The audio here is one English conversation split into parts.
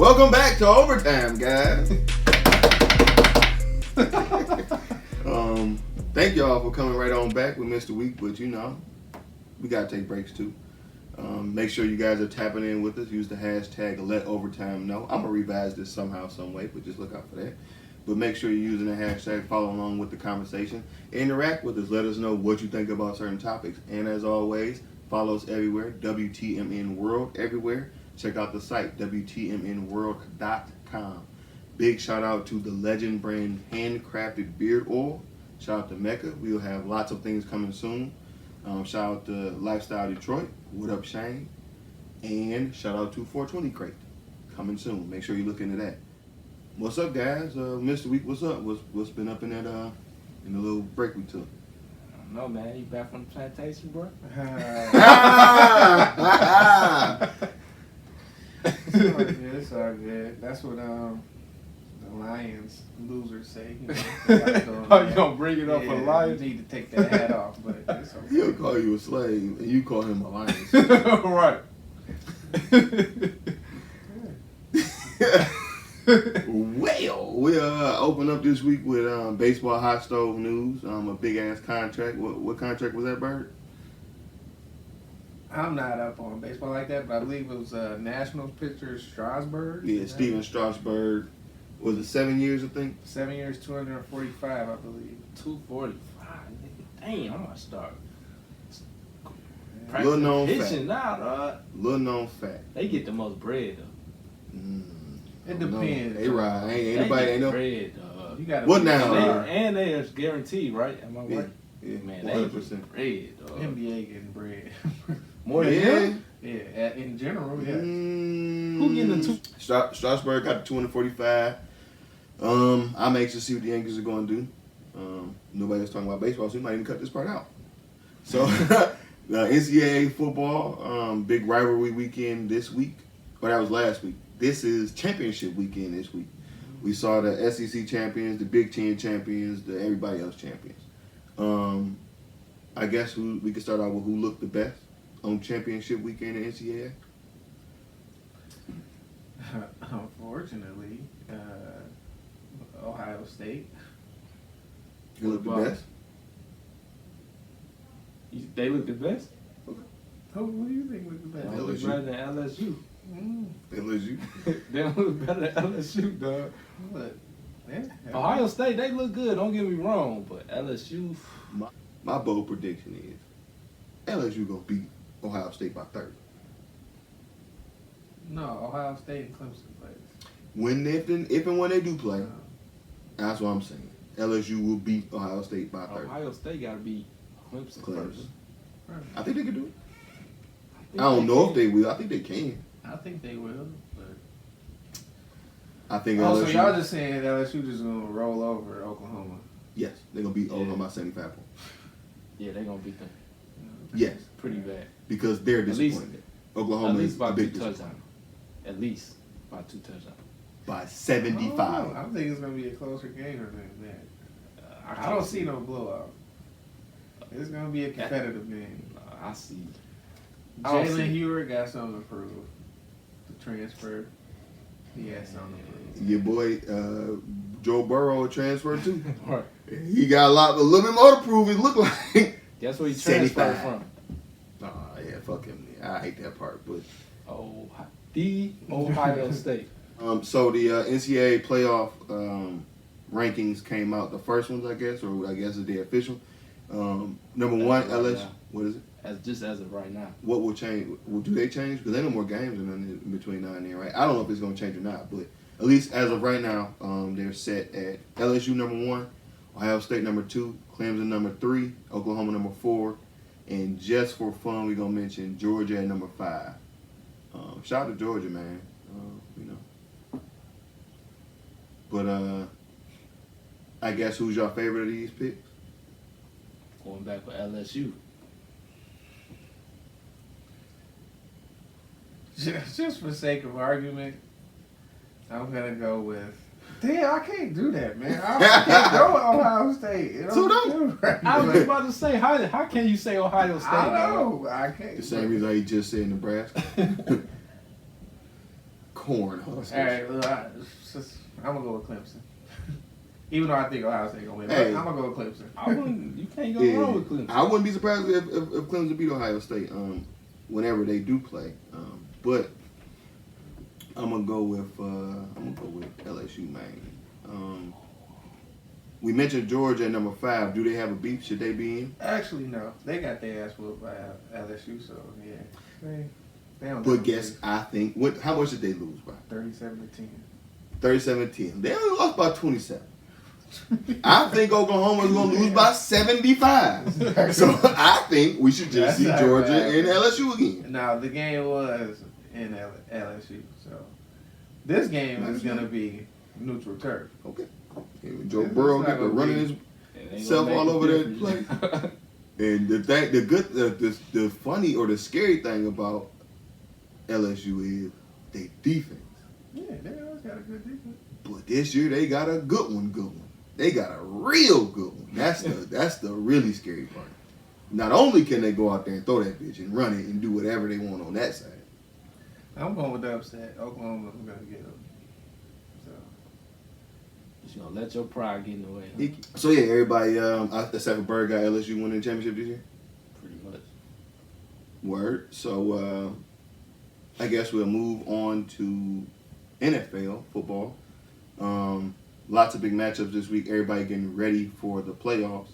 Welcome back to overtime, guys. Thank y'all for coming right on back. We missed a week, but you know, we gotta take breaks too. Make sure you guys are tapping in with us. Use the hashtag #LetOvertimeKnow. I'm gonna revise this somehow, some way, but just look out for that. But make sure you're using the hashtag, follow along with the conversation, interact with us. Let us know what you think about certain topics. And as always, follow us everywhere. WTMN World everywhere. Check out the site WTMNWorld.com. Big shout out to the Legend brand handcrafted beard oil. Shout out to Mecca. We'll have lots of things coming soon. Shout out to Lifestyle Detroit. What up, Shane? And shout out to 420 Crate. Coming soon. Make sure you look into that. What's up, guys? Mr. Week, what's up? What's been up in that in the little break we took? I don't know, man. You back from the plantation, bro? It's all good. That's what the Lions losers say. You know, Oh, you gonna bring it up for Lions? You need to take that hat off, but it's okay. He'll call you a slave, and you call him a lion. Right. Well, we open up this week with baseball hot stove news. A big ass contract. What contract was that, Bird? I'm not up on baseball like that, but I believe it was Nationals pitcher Strasburg. Yeah, Steven Strasburg. Was it 7 years, I think? 7 years, 245, I believe. 245. Nigga. Damn, I'm gonna start. Little known pitching fact. now, dog. Little known fact. They get the most bread though. It depends. They ride. Ain't They nobody. get Ain't no. bread, dog. You gotta What be now? smart. And they are guaranteed, right? Am I right? Yeah, Man, they 100%. get bread, dog. NBA getting bread. More than Yeah. him? Yeah, in general, yeah. Who getting the two? Strasburg got the 245. I'm anxious to see what the Yankees are going to do. Nobody was talking about baseball, so we might even cut this part out. So, NCAA football, big rivalry weekend this week. But that was last week. This is championship weekend this week. We saw the SEC champions, the Big Ten champions, the everybody else champions. I guess we could start out with who looked the best on championship weekend in NCAA. Unfortunately, Ohio State. Who looked the Wow. best? They look the best? Who do you think was the best? They look LSU. better than LSU. LSU. They don't look better than LSU, dog. But, yeah. Ohio State, they look good, don't get me wrong, but LSU, My bold prediction is LSU gonna beat Ohio State by 30. No, Ohio State and Clemson plays. If and when they do play, that's what I'm saying. LSU will beat Ohio State by 30. Ohio State got to be Clemson first. I think they can do it. I don't know if they will. I think they can. I think they will. But I think so LSU. y'all just saying LSU just gonna roll over Oklahoma? Yes, they're gonna beat Oklahoma by 75 points. Yeah, they going to beat them Yes, pretty bad. because they're At least- disappointed. Oklahoma At is least a by big 2 disappointment. touchdowns. At least by 2 touchdowns. By 75. I think it's gonna be a closer game than that. I can't don't see no blowout. It's gonna be a competitive game. I see. I don't Jalen see- Hewitt got something to prove. The transfer, he has something to prove. Your boy Joe Burrow transferred too. Right. He got a little bit more to prove. It looked like. Guess where he transferred 75. from? Yeah, fuck him. I hate that part, but. The Ohio State. So the NCAA playoff rankings came out. The first ones, I guess, or I guess is the official. Number one, Right LSU. now. What is it? As of right now. What will change? Do they change? Because there are no more games in between now and then, right? I don't know if it's going to change or not, but at least as of right now, they're set at LSU number 1, Ohio State number 2, Clemson number 3, Oklahoma number 4, and just for fun, we're going to mention Georgia at number 5. Shout out to Georgia, man. But I guess who's your favorite of these picks? Going back with LSU. Just for sake of argument, I'm gonna go with. Damn, I can't do that, man. I can't go with Ohio State. It So don't don't. feel right. I was about to say, how can you say Ohio State? I dog? know. I can't. The same reason he just said Nebraska. Cornhuskers. All right, look, I'm gonna go with Clemson. Even though I think Ohio State gonna win, Hey. I'm gonna go with Clemson. You can't go Yeah. wrong with Clemson. I wouldn't be surprised if Clemson beat Ohio State whenever they do play. But I'm gonna go with LSU, man. We mentioned Georgia at number 5. Do they have a beef? Should they be in? Actually, no. They got their ass whooped by LSU, so yeah. They don't But have guess a beef. I think how much did they lose by? 37-10. 37-10. They only lost by 27. I think Oklahoma's gonna lose by 75. So I think we should just That's see not Georgia bad. and LSU again. Now the game was in LSU, so this game is gonna be neutral turf. Okay. And Joe It's Burrow not get to gonna running be- his It ain't self gonna all make over a that difference. And the funny or the scary thing about LSU is they defense. Yeah, they always got a good defense. But this year they got a good one. They got a real good one. That's the really scary part. Not only can they go out there and throw that bitch and run it and do whatever they want on that side. I'm going with the upset. Oklahoma's gonna get them. So Just gonna let your pride get in the way. Huh? So yeah, everybody except for Bird got LSU winning the championship this year. Pretty much. Word. So I guess we'll move on to NFL football. Lots of big matchups this week. Everybody getting ready for the playoffs.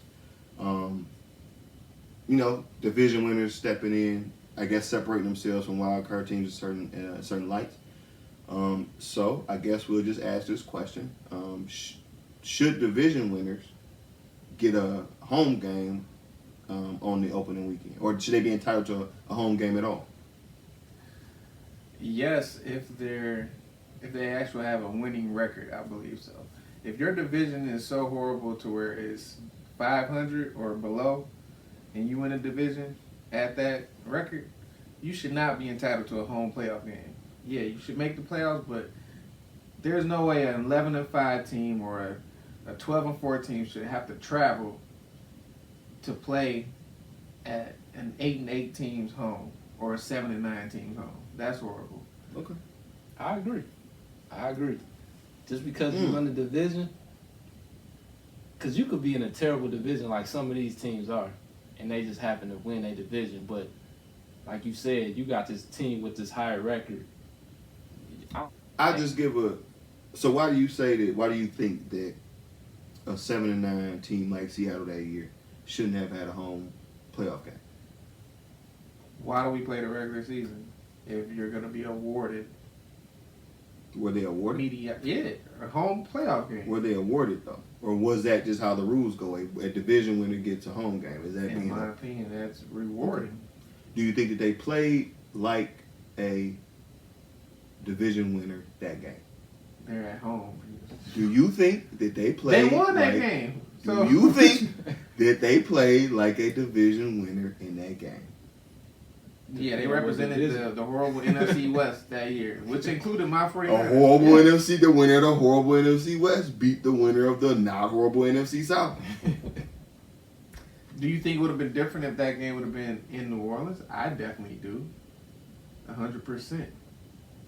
Division winners stepping in. I guess separating themselves from wild card teams in certain lights. So I guess we'll just ask this question: should division winners get a home game on the opening weekend, or should they be entitled to a home game at all? yes, if they actually have a winning record, I believe so. If your division is so horrible to where it's 500 or below, and you win a division at that record, you should not be entitled to a home playoff game. Yeah, you should make the playoffs, but there's no way an 11-5 team or a 12-4 team should have to travel to play at an 8-8 team's home or a 7-9 team's home. That's horrible. Okay. I agree. Just because you won the division, because you could be in a terrible division like some of these teams are, and they just happen to win a division. But like you said, you got this team with this higher record. So why do you say that? Why do you think that a 7-9 team like Seattle that year shouldn't have had a home playoff game? Why do we play the regular season if you're going to be awarded Were they awarded? media? Yeah, a home playoff game. Were they awarded though, or was that just how the rules go? A division winner gets a home game. Is that In being? my opinion, that's rewarding. Do you think that they played like a division winner that game? They're at home. Do you think that they They played? won that like- game. So Do you think that they played like a division winner in that game? Yeah, they Yeah, represented the horrible NFC West that year, which included my 49ers. A horrible NFC, the winner of the horrible NFC West beat the winner of the not horrible NFC South. Do you think it would have been different if that game would have been in New Orleans? I definitely do. 100%.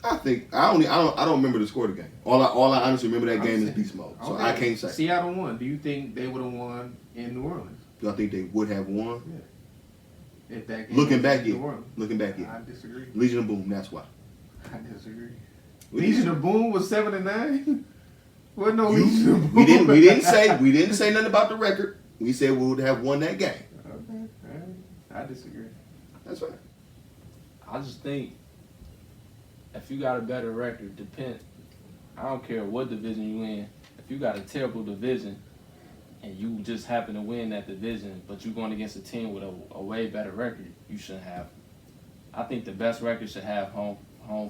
I think I don't remember the score of the game. All I honestly remember that game is beast mode. So Okay, I can't say. Seattle won. Do you think they would have won in New Orleans Do I think they would have won? if that game Looking was back, in yeah. New Orleans? Looking back, yeah. I disagree. Legion of Boom. That's why. I disagree. Legion of Boom was 7-9. What no You- Legion of Boom? we didn't say nothing about the record. We said we would have won that game. Okay, all right. I disagree. That's right. I just think if you got a better record, I don't care what division you in. If you got a terrible division and you just happen to win that division, but you're going against a team with a way better record, you shouldn't have. I think the best record should have home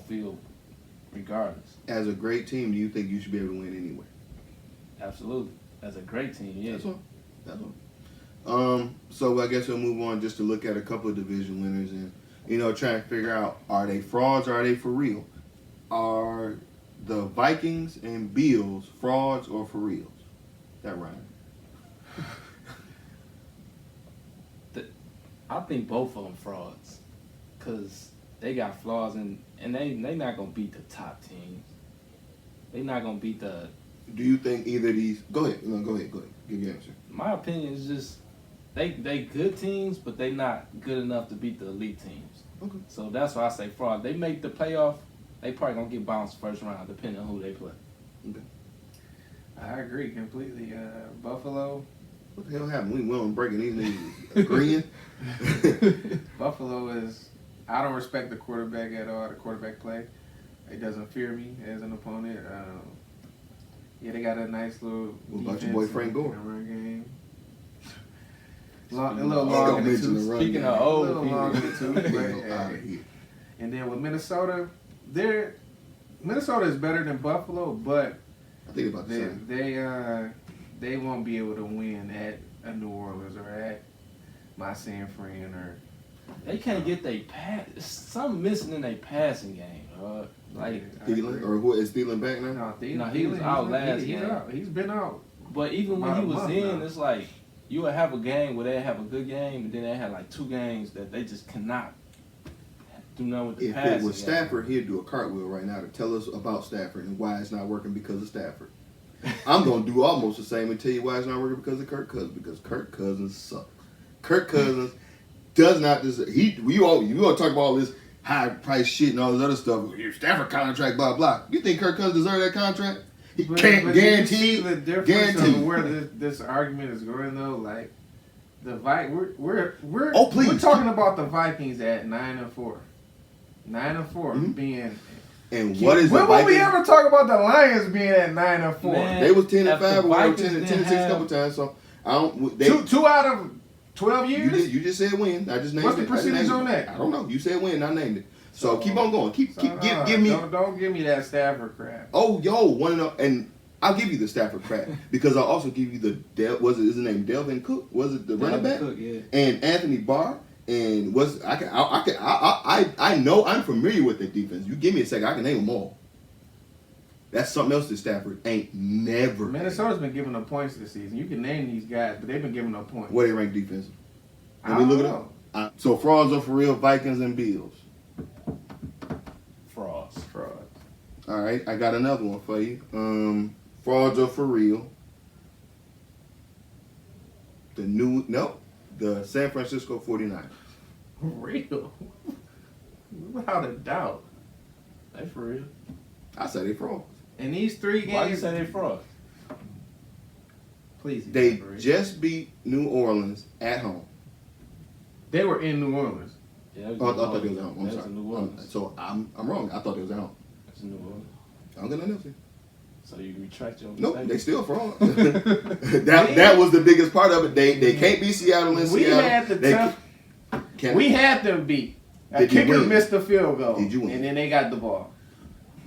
field regardless. As a great team, do you think you should be able to win anyway? Absolutely. As a great team, yeah. That's all. So I guess we'll move on just to look at a couple of division winners and try and figure out, are they frauds or are they for real? Are the Vikings and Bills frauds or for reals? That right? I think both of them frauds. Because they got flaws, and they not gonna beat the top teams. They not gonna beat the. Do you think either of these? Go ahead. No, go ahead. Give your answer. My opinion is just they good teams, but they not good enough to beat the elite teams. Okay. So that's why I say fraud. They make the playoff, they probably gonna get bounced first round, depending on who they play. Okay. I agree completely. Buffalo. What the hell happened? We went on break and these niggas agreeing. Buffalo is. I don't respect the quarterback at all. The quarterback play. It doesn't fear me as an opponent. Yeah, they got a nice little. What about your boy Frank Gore? Run game. A little long in the tooth. Speaking of old a little long in the tooth. Out of here. And then with Minnesota, Minnesota is better than Buffalo, but I think about the same. they won't be able to win at a New Orleans or at my San Fran or. They can't get their pass. Something missing in their passing game. Like Thielen, or who is Thielen back now? No, Thielen, No, he was out last he's game. out. He's been out. But even when About he a was month in, now. it's like you would have a game where they have a good game, and then they had like 2 games that they just cannot do nothing with the If passing it was game. Stafford, he'd do a cartwheel right now to tell us about Stafford and why it's not working because of Stafford. I'm going to do almost the same and tell you why it's not working because of Kirk Cousins. Because Kirk Cousins sucks. Kirk Cousins does not deserve. You want to talk about all this high price shit and all this other stuff. Your Stafford contract, blah blah. You think Kirk Cousins deserves that contract? He can't guarantee. You see the difference guarantee. of where this argument is going though. Like the we're Oh, please. we're talking about the Vikings at 9-4, 9-4 being. And what is when the will we Vikings? ever talk about the Lions being at 9-4? Man. They was 10-5 If the or whatever, Vikings 10 and didn't 6 a have- couple times. So I don't. They, Two out of 12 years. you just said win. I just named What's it. the percentage I just named on it. that? I don't know. You said win. I named it. So So- keep on going. Give me. Don't give me that Stafford crap. Oh, and I'll give you the Stafford crap because I'll also give you the is his name Delvin Cook? Was it the running back? Cook, yeah. And Anthony Barr and I know I'm familiar with the defense. You give me a second, I can name them all. That's something else that Stafford ain't never. Minnesota's been giving up points this season. You can name these guys, but they've been giving up points. Where they rank defensive? I Let me don't look it know. up. So frauds are for real. Vikings and Bills. Frauds. All right, I got another one for you. Frauds are for real. The San Francisco 49ers. Real. Without a doubt. They for real. I say they frauds. In these 3 Why you games, say they frauds? please. They elaborate. just beat New Orleans at home. They were in New Orleans. Yeah, I thought they was at home. I'm That's sorry. in New Orleans. So I'm wrong. I thought they was at home. That's in New Orleans. I'm gonna know. So you retract your Nope, mistake? they still fraud. that was the biggest part of it. They can't be Seattle in We Seattle. had the They tough. can't- We had them beat. A Did you kicker win? missed the field goal. Did you win? And then they got the ball.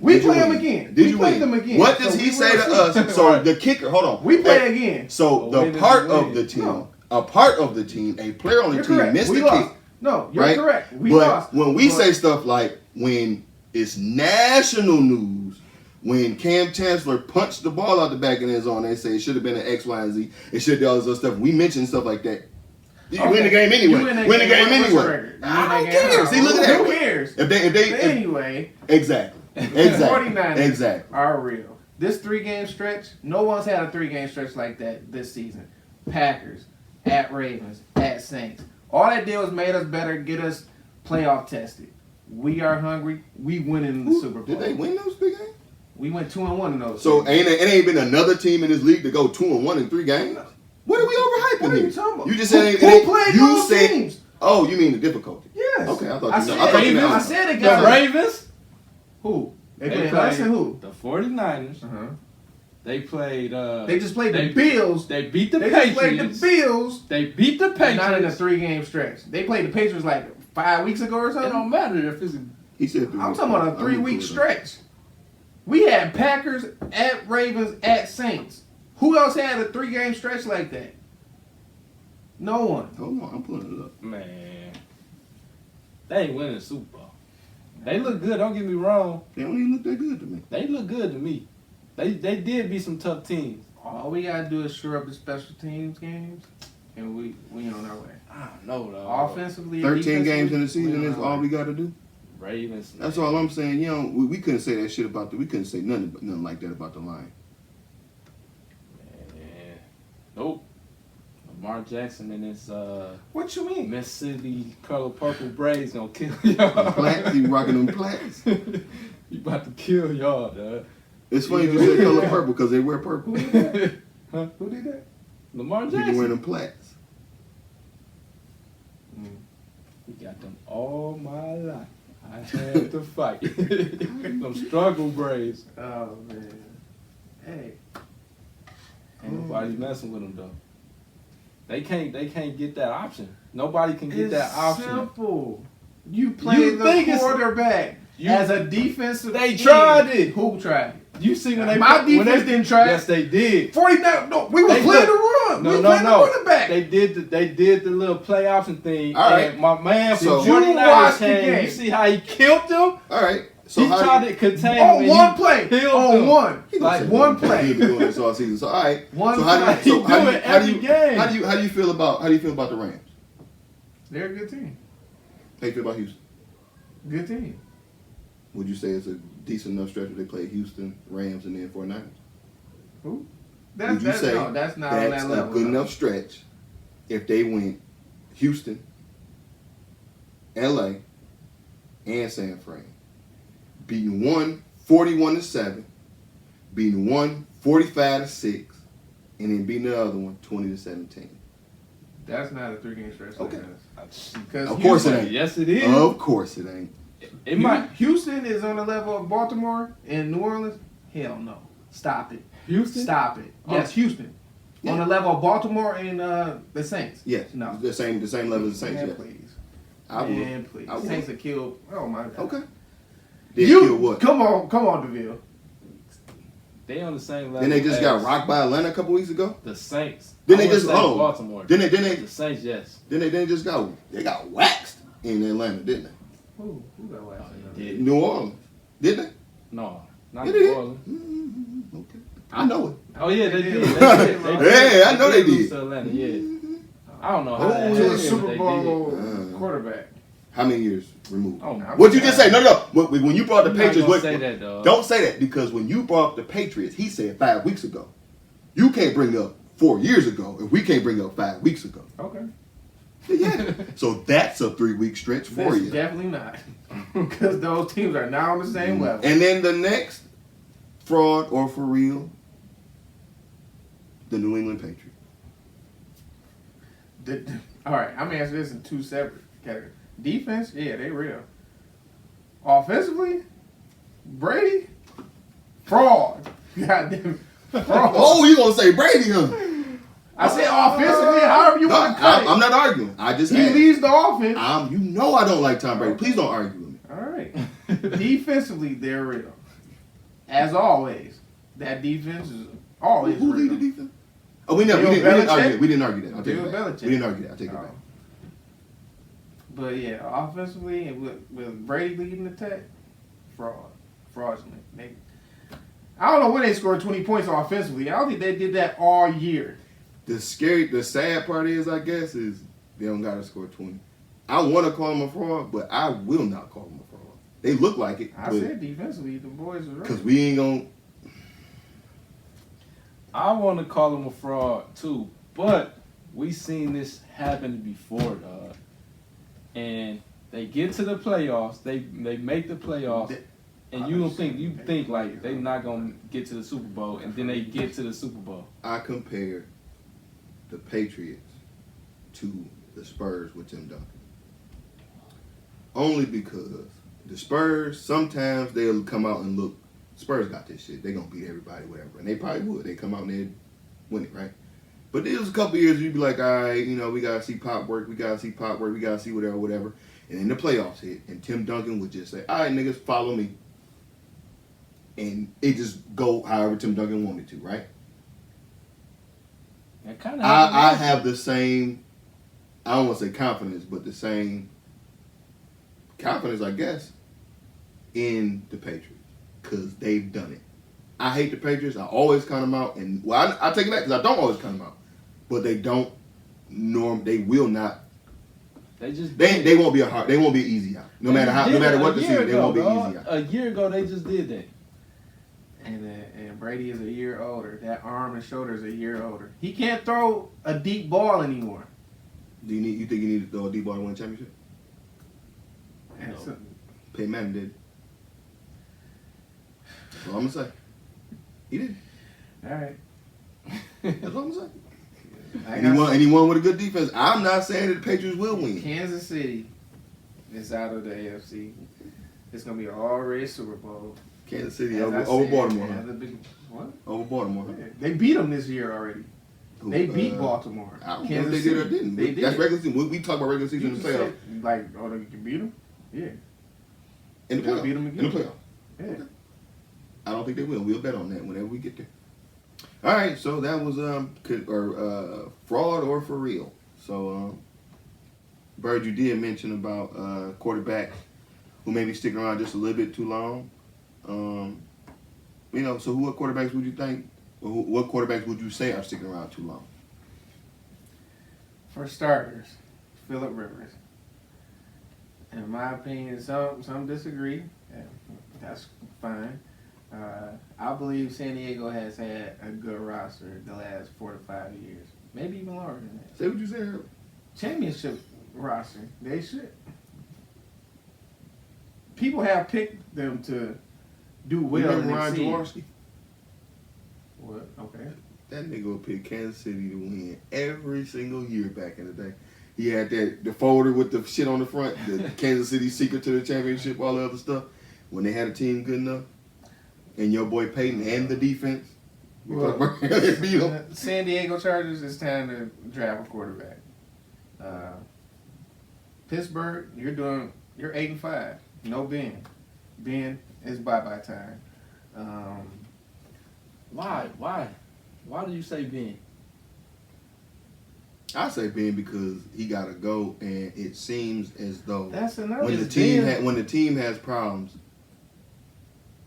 We Did you play them win? again. Did we you play win? them again. What does So he we say to will us? see. So the kicker, hold on. We play again. So But the when did part you of win? the team, No. a part of the team, a player on the You're team correct. missed We the lost. kick. No, you're right? correct. We but lost. when we But- say stuff like when it's national news, when Cam Chancellor punched the ball out the back of his zone, they say it should have been an X, Y, and Z. It should have done all this other stuff. We mention stuff like that. You Okay. win the game anyway. You win that Win the game What's your anyway. record? You I win don't that game. care. See, look at that. Who cares? If they Anyway, exactly. the Exactly. 49ers Exactly. are real. This 3-game stretch, no one's had a 3-game stretch like that this season. Packers, at Ravens, at Saints. All that did was made us better, get us playoff tested. We are hungry. We win in the Super Bowl. Did they win those 3 games? We went 2-1 in those. So games. it ain't been another team in this league to go 2-1 in 3 games. What are we overhyping What are here? you talking about? You just said Who played those teams? Oh, you mean the difficulty? Yes. Okay, I thought I you said, know. I thought you Ravens. know. I said it The got Ravens. Who? They They played played us and who? The 49ers. Uh-huh. They played. They just played they- the Bills. They beat the They just played Patriots. the Bills. They beat the Not in a Patriots. 3-game stretch. They played the Patriots like 5 weeks ago or It something. don't matter if it's. He said I'm talking about a 3-week stretch. We had Packers at Ravens at Saints. Who else had a 3-game stretch like that? No one. Hold on, I'm pulling it up. Man, they ain't winning the Super Bowl. They look good. Don't get me wrong. They don't even look that good to me. They look good to me. They did beat some tough teams. All we gotta do is shore up the special teams games, and we on our way. I don't know though. Offensively, 13 defensively, games in the we season on is our all way. we got to do. Ravens. That's all I'm saying. You know, we couldn't say that shit about we couldn't say nothing like that about the Lions. Man. Nope. Lamar Jackson and his What you mean? Mississippi color purple braids gonna kill y'all. Plaits, he rocking them plaits. He about to kill y'all, dog. It's funny you said color purple because they wear purple. Huh? Who did that? Lamar He Jackson. wearing them plaits. He got them all my life. I had to fight. Them struggle braids. Oh man. Hey. Ain't nobody messing with them though. They can't get that option. Nobody can get that option. Simple. You play You think the it's- quarterback as a defensive. They end. tried it. Who tried it? You see when they My when defense didn't try it. Yes, they did. 49. No, we were They playing look- the run. No, we were no, playing no. the running back. They did the little play option thing. All right. And my man from So- 49ers You watched the came. game. You see how he killed them? All right. So He how tried to contain him. on and one he play. killed On them. one. He Like said one He play. been doing this all season. So all right. One So how play. do you, He do it every game. How do you feel about the Rams? They're a good team. How you feel about Houston? Good team. Would you say it's a decent enough stretch where they play Houston, Rams, and then 49ers? Who? Would you say no, that's not on that's that level. a good enough stretch if they went Houston, LA, and San Fran, beating one 41-7, beating one 45-6, and then beating the other one 20-17. That's not a 3-game stretch. Okay. Because Of course it ain't. Yes, it is. Of course it ain't. It might. Houston is on the level of Baltimore and New Orleans. Hell no. Stop it. Houston. Stop it. Yes, Houston. Yeah. On the level of Baltimore and the Saints. Yes. No. The same level as the Saints. Man, Yes. please. I would. Man, please. I would. Saints are killed. Oh my God. Okay. They kill what? Come on, DeVille. They on the same level. Then they just got as rocked by Atlanta a couple weeks ago. The Saints. Then I they wouldn't just say oh. Baltimore. Then they The Saints, yes. then they just got waxed in Atlanta, didn't they? Who got Oh, last they did. New Orleans, didn't they? No, not Yeah, New they did. Orleans. Mm-hmm. Okay. I know it. Oh yeah, they They did. did. Yeah, I know they lose did. to Atlanta, yeah. I don't know how Oh, that To yeah. a happened, Super but they Bowl did. quarterback. How many years removed? Oh, What'd you just say? No. When you brought the I'm not Patriots, gonna say that, dog. don't say that because when you brought up the Patriots, he said 5 weeks ago. You can't bring up 4 years ago if we can't bring up 5 weeks ago. Okay. Yeah. So that's a 3-week stretch for That's you. definitely not. Because those teams are now on the same level. And then the next fraud or for real, the New England Patriots. All right, I'm gonna answer this in two separate categories. Defense, yeah, they real. Offensively, Brady, fraud. Goddamn, fraud. Oh, you gonna say Brady, huh? I said offensively, however you No, want to cut it. I'm not arguing. I just He asked. leads the offense. You know I don't like Tom Brady. Please don't argue with me. All right. Defensively, they're real. As always, that defense is always Who real. lead the defense? Oh, we didn't argue that. We didn't argue that. I'll take Bill it back. Belichick. We didn't argue that. I'll take it Oh. back. But yeah, offensively, and with Brady leading the attack, fraudulent. I don't know when they scored 20 points offensively. I don't think they did that all year. The sad part is, I guess, is they don't gotta score 20. I want to call them a fraud, but I will not call them a fraud. They look like it, I said defensively, the boys are right. because we ain't gonna. I want to call him a fraud too, but we seen this happen before, dog. And they get to the playoffs, they make the playoffs, and you think like they not gonna get to the Super Bowl, and then they get to the Super Bowl. I compare the Patriots to the Spurs with Tim Duncan. Only because the Spurs, sometimes they'll come out and look, Spurs got this shit. They're going to beat everybody, whatever. And they probably would. They come out and they'd win it, right? But there was a couple years you'd be like, all right, we got to see Pop work. We got to see Pop work. We got to see whatever. And then the playoffs hit. And Tim Duncan would just say, all right, niggas, follow me. And it just go however Tim Duncan want me to, right? That kind of I have the same, I don't want to say confidence, but the same confidence, I guess, in the Patriots. Because they've done it. I hate the Patriots. I always count them out. And, well, I take it back because I don't always count them out. But they don't, they will not. They They won't be they won't be an easy out. No matter what the season, they won't be easy. A year ago, they just did that. And Brady is a year older. That arm and shoulder is a year older. He can't throw a deep ball anymore. You think you need to throw a deep ball to win a championship? No. Peyton Manning did. That's all I'm gonna say. He did. All right. That's all I'm gonna say. And he won with a good defense. I'm not saying that the Patriots will win. Kansas City is out of the AFC. It's gonna be an all-red Super Bowl. Kansas City over Baltimore. What? Over Baltimore. Yeah. They beat them this year already. They beat Baltimore. I don't know if they did or didn't. They did. That's regular season. We talk about regular season in the playoffs. Like, oh, they can beat them? Yeah. In the They'll playoffs. beat them again. In the playoffs. Yeah. Okay. I don't think they will. We'll bet on that whenever we get there. All right, so that was fraud or for real. So, Bird, you did mention about quarterbacks who may be sticking around just a little bit too long. So what quarterbacks would you think, or what quarterbacks would you say are sticking around too long? For starters, Phillip Rivers. In my opinion, some disagree. And that's fine. I believe San Diego has had a good roster the last 4 to 5 years, maybe even longer than that. Say what you said. Championship roster, they should. People have picked them to do well. Remember Ryan Jaworski? What? Okay. That nigga would pick Kansas City to win every single year back in the day. He had the folder with the shit on the front, the Kansas City secret to the championship, all the other stuff. When they had a team good enough, and your boy Peyton and the defense, they beat them. San Diego Chargers, it's time to draft a quarterback. Pittsburgh, you're 8-5. No Ben. Ben is bye time. Why do you say Ben? I say Ben because he got to go, and it seems as though that's another when the team has problems,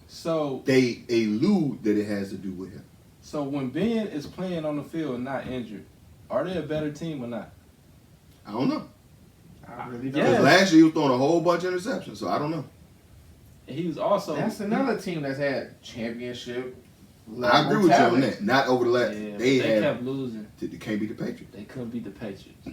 so they allude that it has to do with him. So when Ben is playing on the field and not injured, are they a better team or not? I don't know. I really don't. Because Yeah. last year he was throwing a whole bunch of interceptions, so I don't know. And he was also That's another team that's had championship. I agree with you on that. Not over the last. Yeah, they kept losing. They can't beat the Patriots. They couldn't beat the Patriots.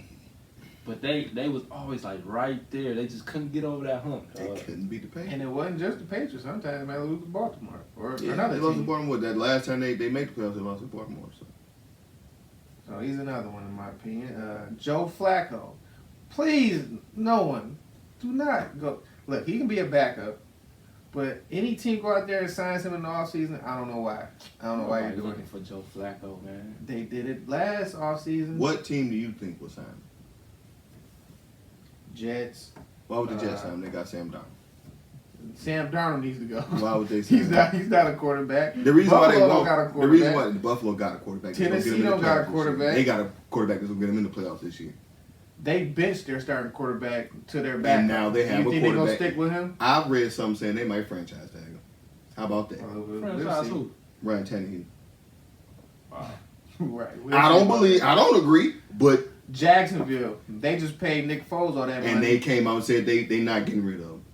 But they was always like right there. They just couldn't get over that hump. They couldn't beat the Patriots. And it wasn't just the Patriots. Sometimes they might lose to Baltimore or Yeah, another they lost to team. Baltimore. That last time they made the playoffs, they lost to Baltimore. So he's another one in my opinion. Joe Flacco. Please, no one. Do not go. Look, he can be a backup. But any team go out there and signs him in the offseason, I don't know why. I don't know why you're doing looking it. for Joe Flacco, man. They did it last offseason. What team do you think will sign him? Jets. Why would the Jets sign him? They got Sam Darnold. Sam Darnold needs to go. Why would they sign him? He's not a quarterback. The reason why they Buffalo won't, got a the quarterback. reason why Buffalo got a quarterback, is Tennessee gonna get them in the don't got a playoffs this quarterback. year. They got a quarterback that's gonna get them in the playoffs this year. They benched their starting quarterback to their backup. And now they have you a think they're quarterback. gonna stick with him? I've read something saying they might franchise tag him. How about that? Franchise who? Ryan Tannehill. Wow. Right. I don't agree, but Jacksonville, they just paid Nick Foles all that money. and they came out and said they not getting rid of him.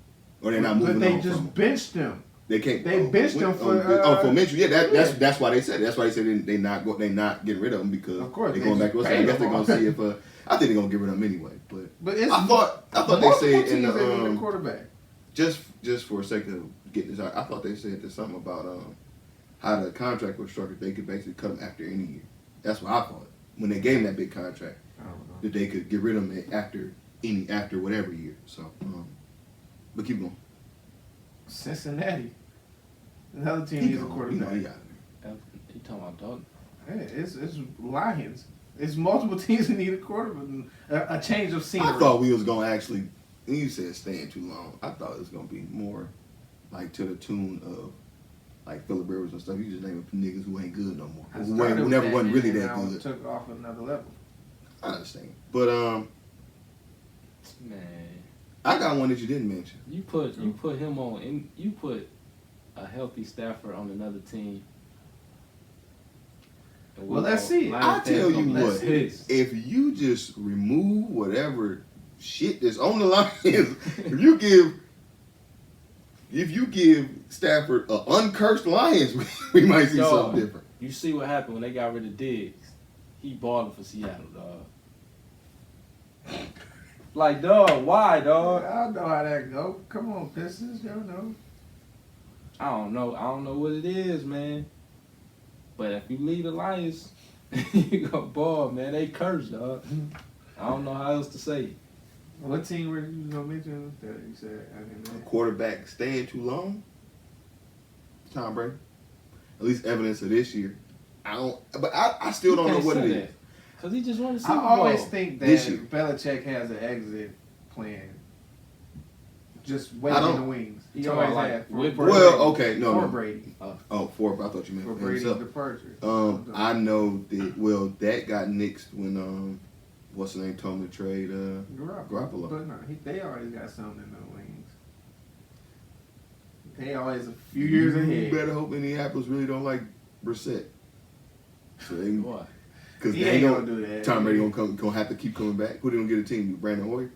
Or they're not moving But they on just from him. benched him. They can't. They benched him for. For Mitchell. Yeah, that's why they said. That's why they said they not getting rid of him because Of course, they're they going back to just us. I paid guess they're him gonna see if. I think they're gonna get rid of him anyway. But it's I thought they multiple said in teams that need a the quarterback. just for a sake of getting this out, I thought they said there's something about how the contract was structured. They could basically cut him after any year. That's what I thought when they gave him that big contract I don't know. that they could get rid of him after whatever year. So, but keep going. Cincinnati, another team needs a quarterback. He out of You talking about Dalton? Hey, it's Lions. It's multiple teams that need a quarterback. A change of scenery. I thought we was gonna actually. When you said staying too long, I thought it was gonna be more like to the tune of like Phillip Rivers and stuff. You just name niggas who ain't good no more. Who never wasn't really that and good. Took off another level. I understand, but Man, I got one that you didn't mention. you put him on, and you put a healthy Stafford on another team. Well, let's see. I tell you let's what, see. if you just remove whatever shit that's on the Lions, if you give Stafford an uncursed Lions, we might see something different. You see what happened when they got rid of Diggs? He balling for Seattle, dog. Like, dog, why, dog? I don't know how that go. Come on, Pistons, y'all know. I don't know what it is, man. But if you leave the Lions, you go ball, man. They cursed, dog. I don't know how else to say it. What team were you gonna mention that you said? I didn't know. Quarterback staying too long. Tom Brady. At least evidence of this year. I still don't know what it is. Because he just won the Super Bowl. I always think that This year. Belichick has an exit plan. Just waiting in the wings. He always had. For Brady. For I thought you meant For for Brady's himself. departure. I know that. That got nixed when what's the name told him to trade Garoppolo. But no, they always got something in the wings. They always a few years ahead. You better hope Indianapolis really don't like Brissett. So they, why? Because He they ain't ain't gonna do that. Tom Brady gonna have to keep coming back. Who they gonna get a team? Brandon Hoyer?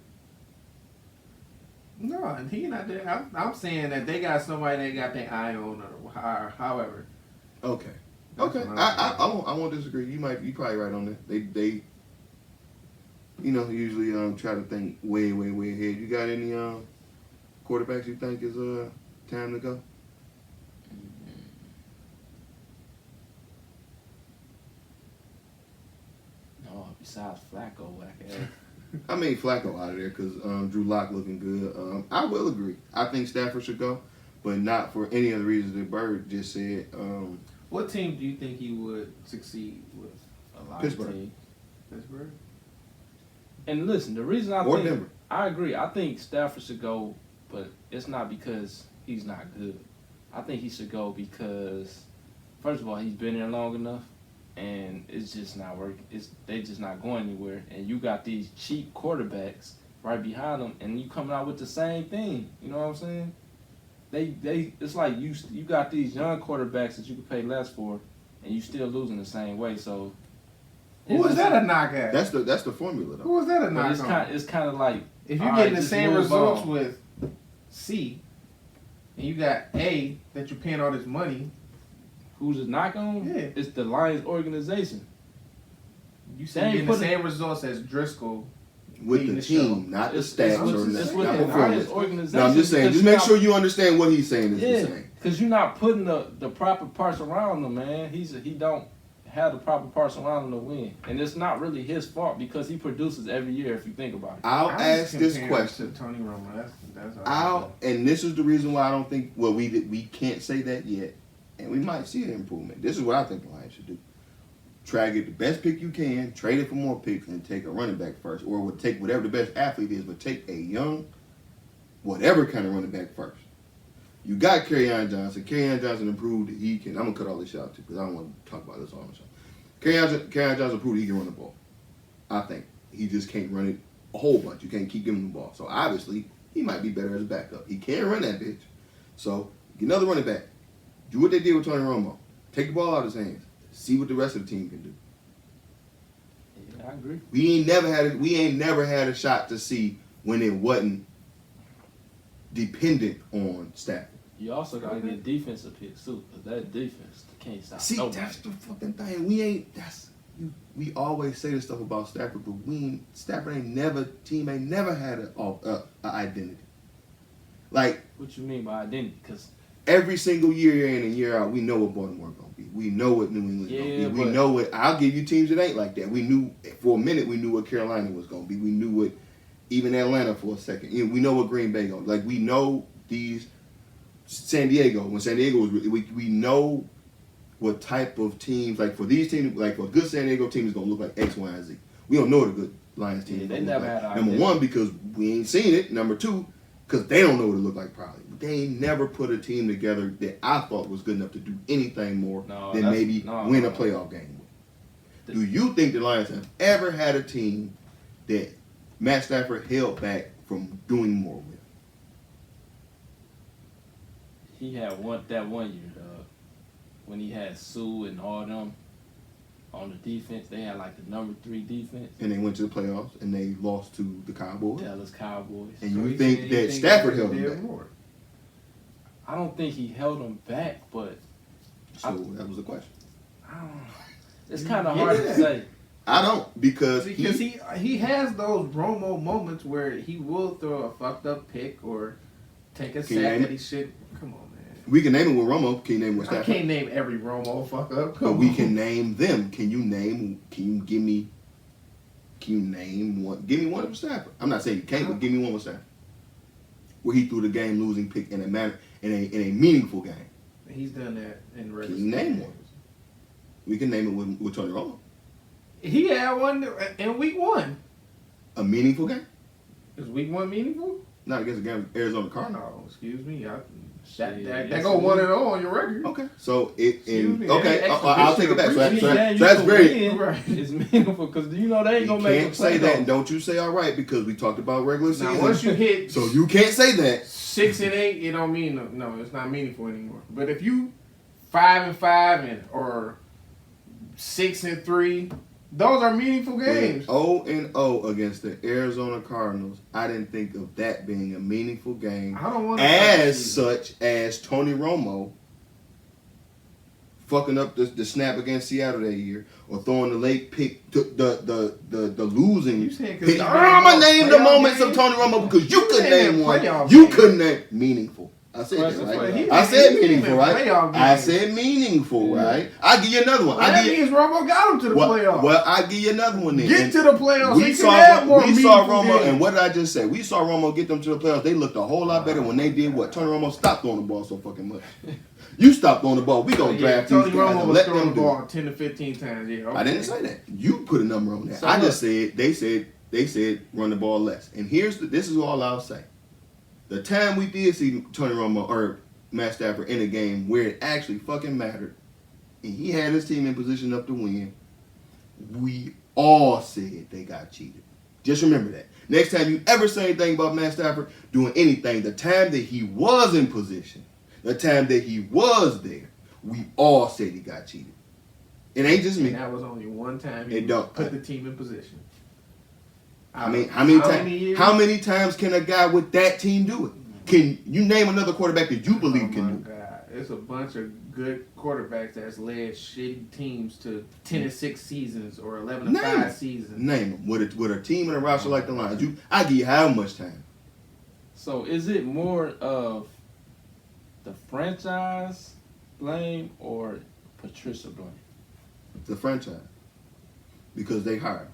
No, and he not there. I'm saying that they got somebody they got their eye on, or however. Okay. That's Okay. what I'm I won't disagree. You probably right on that. They usually try to think way ahead. You got any quarterbacks you think is time to go? No, besides Flacco, whack ass. I mean Flacco out of there because Drew Lock looking good. I will agree. I think Stafford should go, but not for any of the reasons that Bird just said. What team do you think he would succeed with? A lot Pittsburgh. of teams. Pittsburgh. And listen, the reason Or Denver. I agree. I think Stafford should go, but it's not because he's not good. I think he should go because, first of all, he's been there long enough, and it's just not working. They just not going anywhere. And you got these cheap quarterbacks right behind them, and you coming out with the same thing. You know what I'm saying? It's like you got these young quarterbacks that you could pay less for, and you still losing the same way. So. Who was that a knock at? That's the formula though. Who was that a knock It's kind of like if you're all getting right, the just same move results on. with C, and you got A that you're paying all this money. Who's it knock on? Yeah. It's the Lions organization. You say getting the same results as Driscoll With leading the show. team, not the stats or It's not with the Lions performance. organization. No, I'm just saying. because Just you're make not- sure you understand what he's saying is the Yeah, same. because you're not putting the proper parts around him, man. He don't have the proper parts around him to win, and it's not really his fault because he produces every year. If you think about it, I'll ask this question. to Tony Romo. That's all. And this is the reason why I don't think. Well, we can't say that yet, and we might see an improvement. This is what I think the Lions should do: try to get the best pick you can, trade it for more picks, and take a running back first, or would take whatever the best athlete is, but take a young, whatever kind of running back first. You got Kerryon Johnson. Kerryon Johnson improved that he can. I'm gonna cut all this shit out too because I don't want to talk about this all the time. Kerryon Johnson proved he can run the ball. I think he just can't run it a whole bunch. You can't keep giving him the ball. So obviously he might be better as a backup. He can run that bitch. So get another running back. Do what they did with Tony Romo. Take the ball out of his hands. See what the rest of the team can do. yeah, I agree. We ain't never had a shot to see when it wasn't dependent on Stafford. You also got to get defensive picks too, because that defense can't stop. See, nobody. that's the fucking thing. We always say this stuff about Stafford, but Stafford ain't never had an identity. Like What you mean by identity? Because every single year in and year out, we know what Baltimore gonna be. We know what New England's gonna be. We know what. I'll give you teams that ain't like that. We knew for a minute. We knew what Carolina was gonna be. We knew what even Atlanta for a second. We know what Green Bay gonna like. We know these San Diego. When San Diego was, we know what type of teams like for these teams. Like for a good San Diego team is gonna look like X, Y, and Z. We don't know what a good Lions team. Yeah, is they gonna never look like. had an Number identity. one, because we ain't seen it. Number two, because they don't know what it look like probably. But they ain't never put a team together that I thought was good enough to do anything more than maybe win a playoff game with. Do you think the Lions have ever had a team that Matt Stafford held back from doing more with? he had that one year, when he had Sue and all them on the defense. They had like the number 3 defense. And they went to the playoffs and they lost to the Cowboys. Dallas Cowboys. And So you he think said- that he think Stafford he held did him back? more. I don't think he held them back, but So that was the question. I don't know. It's kind of hard to say. I don't because he has those Romo moments where he will throw a fucked up pick or take a Can you sack name that it? he should. Come on, man. we can name it with Romo. Can you name it with I Stafford? can't name every Romo fuck up. But Come we on. can name them. Can you name one? Give me one with Stafford. I'm not saying you can't, but give me one with Stafford. Where he threw the game losing pick in a meaningful game. He's done that in regular. Can you name season. one? We can name it with Tony Romo. He had one in week 1. A meaningful game? Is week 1 meaningful? Not against the game Arizona Cardinals. No, excuse me. Shit, That yes, go it 1-0 on your record. Okay. So Excuse me, okay, that I'll take it back. So exhibition that's very. Right. It's meaningful because you know they ain't You gonna make can't a say that, and don't you say all right because we talked about regular Now season. once you hit So you can't say that. 6 and 8, it don't mean no. It's not meaningful anymore. But if you 5-5 or 6-3, those are meaningful games. 0-0 against the Arizona Cardinals. I didn't think of that being a meaningful game. I don't want As such as Tony Romo fucking up the snap against Seattle that year, or throwing the late pick, the losing You saying 'cause pick. he I'm gonna name the playoff moments games? of Tony Romo because you You couldn't saying name that one. playoff You games. couldn't name meaningful. I said Well, that, that's right? what he- I said he meaningful, meant right? playoff I games. said meaningful, Yeah. right? I'll give you another one. Well, that means Romo got him to the playoffs. Well, I'll give you another one then. Get And to the playoffs. we We saw have more Romo, games. and what did I just say? We saw Romo get them to the playoffs. They looked a whole lot better when they did what? Tony Romo stopped throwing the ball so fucking much. You stopped throwing the ball. We gonna draft Tony these guys Romo and was let throwing them the do ball it. 10 to 15 times. Yeah, okay. I didn't say that. You put a number on that. So I look. just said they said run the ball less. And this is all I'll say. The time we did see Tony Romo or Matt Stafford in a game where it actually fucking mattered, and he had his team in position up to win, we all said they got cheated. Just remember that. Next time you ever say anything about Matt Stafford doing anything, the time that he was in position, the time that he was there, we all said he got cheated. It ain't just me. And that was only one time he It don't- put the team in position. How many times can a guy with that team do it? Can you name another quarterback that you believe can do it? God. It's a bunch of good quarterbacks that's led shitty teams to 10-6 seasons or 11-5 seasons. Name them. With a team and a roster like the Lions, I give you how much time? So is it more of the franchise blame or Patricia blame? The franchise. Because they hired.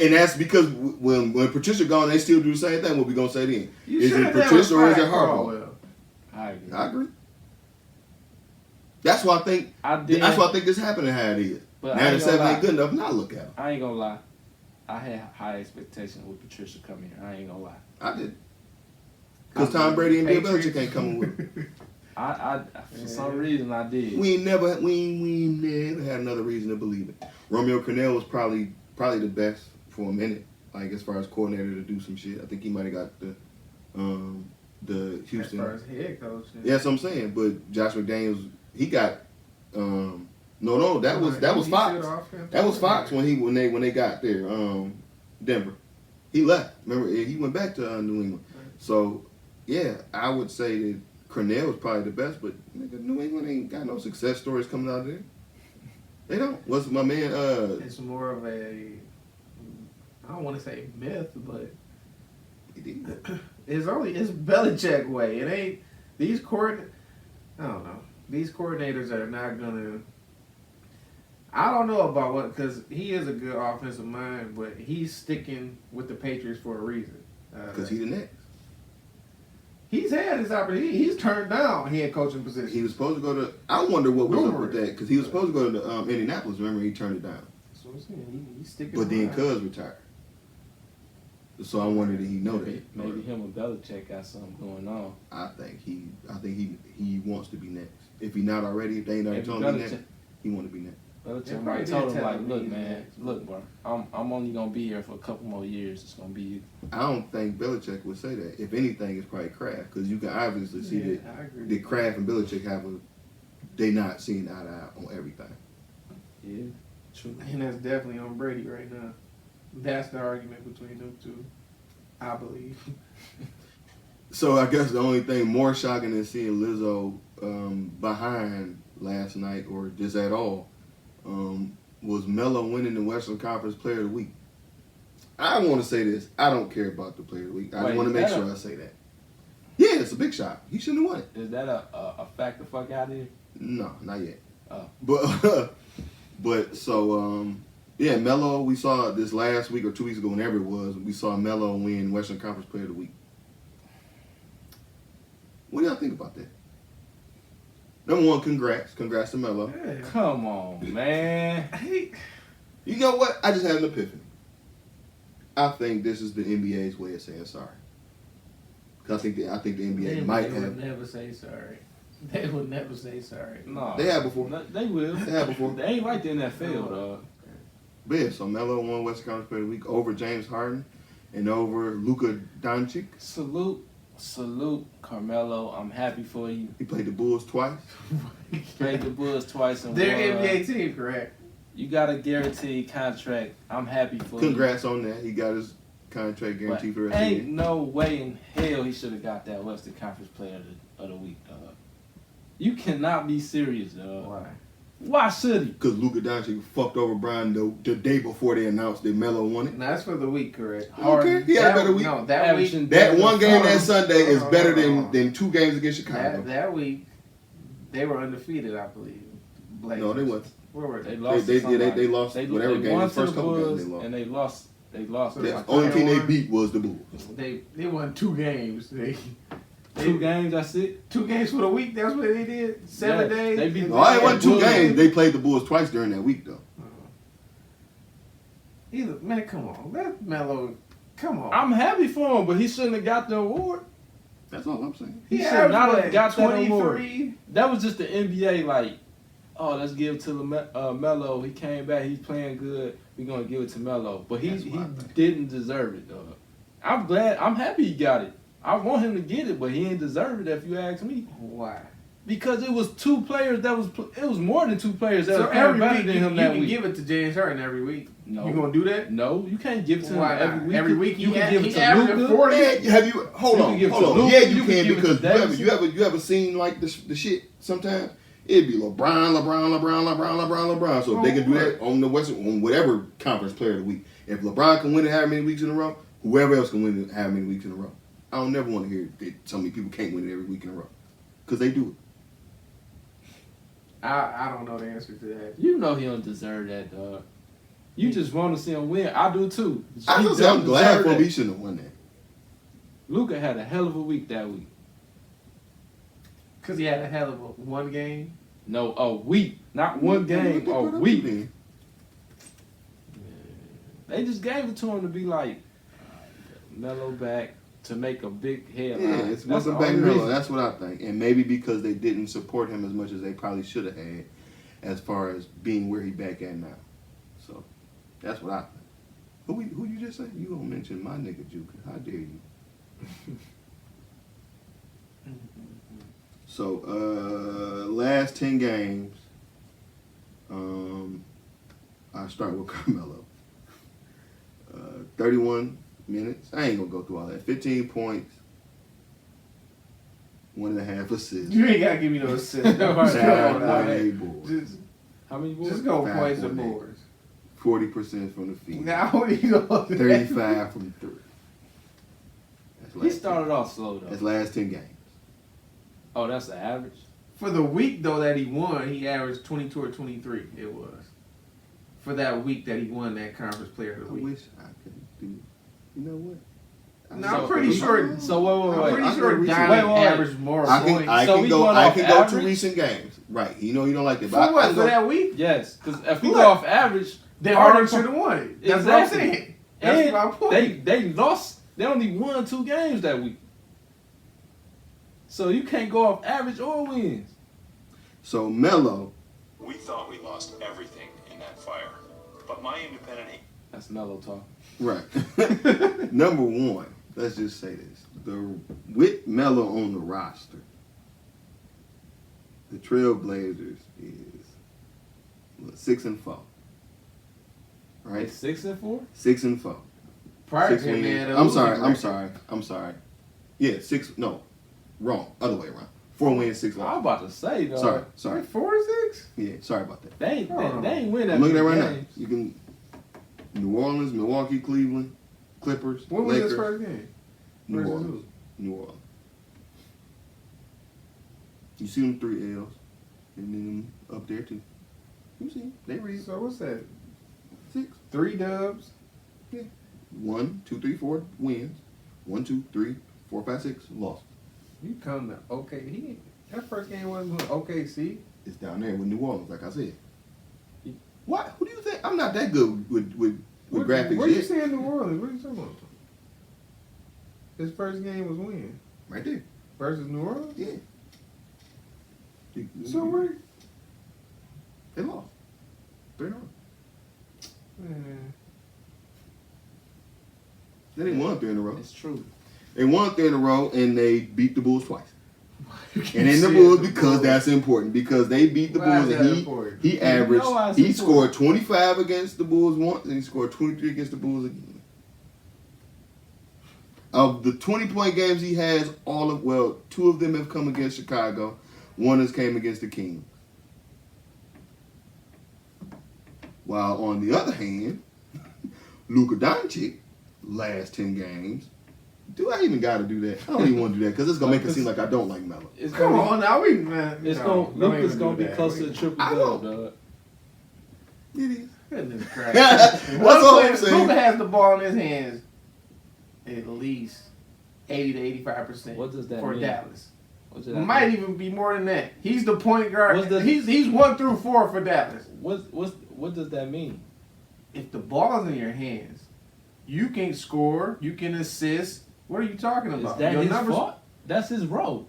And that's because when Patricia gone, they still do the same thing. What we gonna say then? You Is should it have Patricia or is it fired Harbaugh? Caldwell. I agree. I agree. That's why I think. That's why I think this happening how it is. But I ain't 97 gonna ain't lie. good enough. Now look at him. I ain't gonna lie. I had high expectations with Patricia coming here. I ain't gonna lie. I did. Because Tom Brady and Bill Belichick ain't coming with him. I for some reason I did. We ain't never had another reason to believe it. Romeo Crennel was probably the best for a minute, like as far as coordinator to do some shit. I think he might have got the Houston. As far as head coach. Yeah, that's what I'm saying. But Josh McDaniels, he got that was Fox. That was Fox when they got there. Denver. He left. Remember, he went back to New England. So yeah, I would say that Crennel was probably the best, but nigga, New England ain't got no success stories coming out of there. They don't. What's my man? It's more of a, I don't want to say myth, but it's Belichick way. It ain't I don't know. These coordinators are not gonna. I don't know about what, because he is a good offensive mind, but he's sticking with the Patriots for a reason. Because he the next. He's had his opportunity. He's turned down head coaching position. He was supposed to go to. I wonder what was up with Numerous. that because he was supposed to go to Indianapolis. Remember, he turned it down. That's what I'm saying. He's sticking. But then around. Cuz retired. So I wonder did he know that? Maybe him and Belichick got something going on. I think he wants to be next. If he not already, if they ain't already Maybe told him Belichick- next, he want to be next. Belichick probably might did told him tell like, him look, he's man, next. look, bro, I'm only gonna be here for a couple more years. It's gonna be you. I don't think Belichick would say that. If anything, it's probably Kraft because you can obviously see Yeah, I agree. that Kraft and Belichick have a they not seeing eye to eye on everything. Yeah, true. And that's definitely on Brady right now. That's the argument between them two, I believe. So I guess the only thing more shocking than seeing Lizzo behind last night, or just at all, was Melo winning the Western Conference Player of the Week. I want to say this. I don't care about the Player of the Week. I just want to make sure I say that. Yeah, it's a big shot. He shouldn't have won it. Is that a fact the fuck out of here? No, not yet. Oh. But so yeah, Melo. We saw this last week or 2 weeks ago, whenever it was. We saw Melo win Western Conference Player of the Week. What do y'all think about that? Number one, congrats to Melo. Yeah. Come on, man. You know what? I just had an epiphany. I think this is the NBA's way of saying sorry. Cause I think the NBA might They have. would never say sorry. They would never say sorry. No, They have before. They will. They have before. They ain't like the NFL, dog. But yeah, so Melo won Western Conference Player of the Week over James Harden and over Luka Doncic. Salute, Carmelo. I'm happy for you. He played the Bulls twice. Played the Bulls twice and They're won. NBA team, correct? You got a guaranteed contract. I'm happy for you. Congrats on that. He got his contract guaranteed for the rest of the Ain't year. no way in hell he should have got that Western Conference Player of the Week, dog. You cannot be serious, dog. Why? Why should he? Because Luka Doncic fucked over Brian the day before they announced that Melo won it. No, that's for the week, correct? Okay, he had a better week. No, that week. Averaging That one game that Hold on. Sunday is Hold on, better hold on. than 2 games against Chicago. That week, they were undefeated, I believe. Blazers. No, they wasn't. Where were They they? lost. They to somebody. lost They whatever game. won The to first the couple games Bulls, they lost. and they lost. They lost. So The like only team they 21. beat was the Bulls. They won 2 games. They 2 games. That's it. 2 games for the week. That's what they did. 7 Yeah, days. they beat- No, it wasn't 2 Bulls. games. They played the Bulls twice during that week, though. Either man, come on, let Melo. Come on. I'm happy for him, but he shouldn't have got the award. That's all I'm saying. He should averaged, not have what, got that award. 23? That was just the NBA, like, oh, let's give it to Melo. He came back. He's playing good. We're going to give it to Melo. But he That's what I think. didn't deserve it, dog. I'm glad. I'm happy he got it. I want him to get it, but he ain't deserve it if you ask me. Why? Because it was 2 players that was, it was more than 2 players that So was playing every better week than you him that can week. give it to James Harden every week. No. You gonna do that? No, you can't give it to Why him not? every week. Every week you he can give it he to averaging Luka. 40. Yeah, have you? Hold You on, can give it hold to on. Luka, Yeah, you you can can give it to because Davidson. you ever seen like the shit sometimes. It'd be LeBron. So if they can do that on the Western, on whatever conference player of the week. If LeBron can win it however many weeks in a row, whoever else can win it however many weeks in a row. I don't never want to hear that so many people can't win it every week in a row. Because they do it. I don't know the answer to that. You know he don't deserve that, dog. You just want to see him win. I do too. I He was say I'm don't glad deserve for him. that. He shouldn't have won that. Luka had a hell of a week that week. Cause he had a hell of a one game. No, a week, not one game, a week. They just gave it to him to be like Melo back to make a big headline. Yeah, it's That's the welcome back only Melo. reason. That's what I think. And maybe because they didn't support him as much as they probably should have had as far as being where he back at now. So that's what I think. Who you just say? You gonna mention my nigga Juka. How dare you? So last 10 games, I start with Carmelo. 31 minutes. I ain't gonna go through all that. 15 points, 1.5 assists. You ain't gotta give me no assists. Right. 5.8 boards. Just, How many boards? just go 5.8. points and boards. 40% from the field. Now you go 35 from 3. That's He last started 10. off slow though. That's last 10 games. Oh, that's the average. For the week though that he won, he averaged 22 or 23. It was for that week that he won that conference player of I the week. wish I could do. You know what? No, I'm pretty sure. So wait. I'm pretty I sure can Dwyane wait. averaged more I points. can So we go. going I off can go to average? recent games. Right. You know you don't like that. For But what? I For go, that week? Yes, because if we Look. go off average, Then Harden Harden should have won it. That's Exactly. what I'm saying. That's and my point. they lost. They only won 2 games that week. So you can't go off average or wins. So Melo. We thought we lost everything in that fire, but my independent. That's Melo talk. Right. Number one. Let's just say this: with Melo on the roster, The Trailblazers is 6-4. Right? 6-4. 6-4. Prior 6 to him, they wins. had a I'm losing sorry. record. I'm sorry. Yeah, 6. No, wrong. Other way around. 4 wins, 6 I was losses. about to say, though. Sorry. 4-6. Yeah, sorry about that. They ain't win that I'm looking at it many right now. games. You can New Orleans, Milwaukee, Cleveland, Clippers, When was Lakers, his first game? New Versus Orleans. New Orleans. You see them 3 L's, and then up there too. You see, they read So what's that? 6. 3 dubs. 1, 2, 3, 4 wins. 1, 2, 3, 4, 5, 6 losses. You come to that first game wasn't with OKC. It's down there with New Orleans, like I said. What? Who do you think? I'm not that good with graphics Where you yet. saying New Orleans? What are you talking about? His first game was when? Right there. Versus New Orleans? Yeah. So where? They lost. 3 in a row. Man. They didn't won 3 in a row. It's true. They won 3 in a row, and they beat the Bulls twice. And in the Bulls because that's important. Because they beat the Why Bulls, is and that important? he averaged. You know why it's He important. scored 25 against the Bulls once, and he scored 23 against the Bulls again. Of the 20-point games he has, 2 of them have come against Chicago. 1 has came against the Kings. While on the other hand, Luka Doncic, last 10 games. Do I even got to do that? I don't even want to do that because it's going to make it seem like I don't like Melo. It's Come gonna on now, man. It's no, gonna don't Luka's even gonna do be that. close to the triple I double, know. dog. It is. Goodness That's Christ. all I'm saying. Luka has the ball in his hands at least 80 to 85% What does that for mean? Dallas. What's it Might even be more than that. He's the point guard. What's the- He's 1 through 4 for Dallas. What does that mean? If the ball's in your hands, you can score, you can assist. What are you talking Is about? that Your his numbers- fault? That's his role.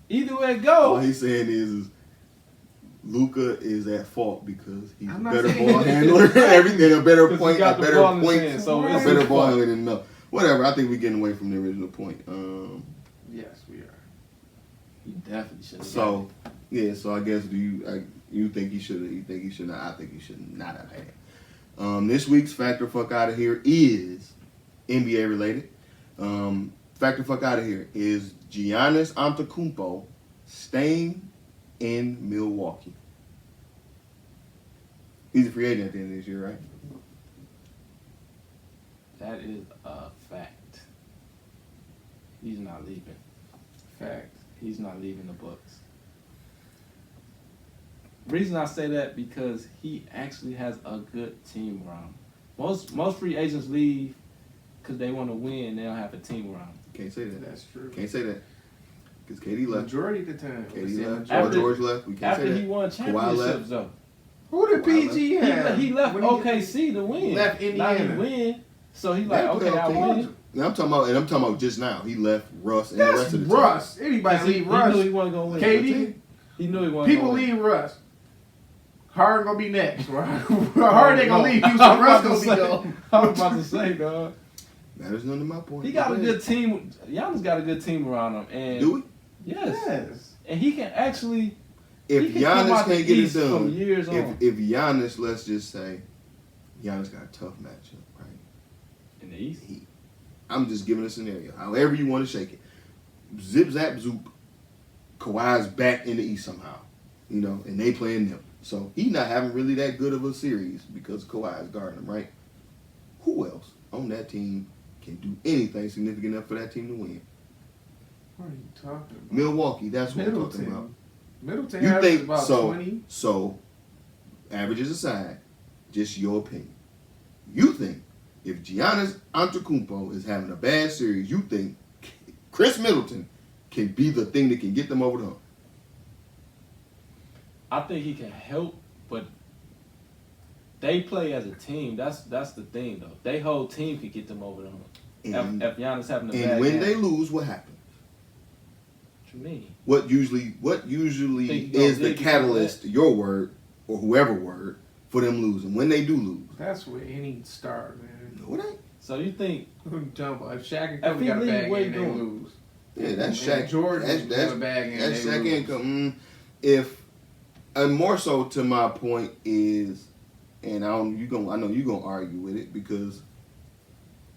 Either way it All goes, he's saying is Luka is at fault because he's a I'm not better saying- ball handler, everything, a better 'cause he point, got a the better ball in his point, hand, so a it's better his ball fault. handler than no. Whatever. I think we're getting away from the original point. Yes, we are. he definitely should. So yeah. So I guess you think he should have? You think he should not? I think he should not have had. This week's factor fuck out of here is NBA related. Factor fuck out of here is Giannis Antetokounmpo staying in Milwaukee. He's a free agent at the end of this year, right? that is a fact. He's not leaving. Fact. He's not leaving the Bucks. Reason I say that because he actually has a good team around him. Most free agents leave because they want to win. They don't have a team around them. Can't say that. That's true. Can't say that. Because KD left. Majority of the time. KD left. Majority. After- George left. We can't say After that. he won Kawhi championships, left. though. Who did Kawhi PG have? He left When OKC to win. Left Now Indiana. he win, so he's like, They okay, play I okay. win. Yeah, I'm talking about just now. He left Russ and the That's rest of the Russ. Anybody He leave Russ. knew he wasn't gonna win. KD. He knew he wasn't People gonna win. leave Russ. Harden gonna be next. Harden ain't gonna leave Houston. I was Russ about gonna to be say- gone. I was about to say, dog. That is none of my point. He got a good team. Giannis got a good team around him, and Do we? yes, Yes. and he can actually. If He can come Giannis out the can't get it East from done, years on. if Giannis, let's just say, Giannis got a tough matchup, right? In the East, I'm just giving a scenario. However you want to shake it. Zip, zap, zoop. Kawhi's back in the East somehow. And they playing them. So he not having really that good of a series because Kawhi's guarding him, right? Who else on that team can do anything significant enough for that team to win? What are you talking about? Milwaukee, that's what I'm talking Middleton. about. Middleton You averages think about so? 20. So, averages aside, just your opinion. You think if Giannis Antetokounmpo is having a bad series, you think Chris Middleton can be the thing that can get them over the hump? I think he can help, but they play as a team. That's the thing, though. They whole team could get them over the hump. And, If Giannis having a bad and when game. they lose, what happens? What you mean? What usually Think is they'll the dig catalyst, your word or whoever word, for them losing when they do lose? That's with any star, man. No, it ain't. So you think Who you talking about? If Shaq and If Kobe he got a leave, bad what he game, they doing? lose. Yeah, that's And Shaq. Jordan That's have a bag and that's they Shaq lose. income. And more so to my point is, and I know you're gonna argue with it because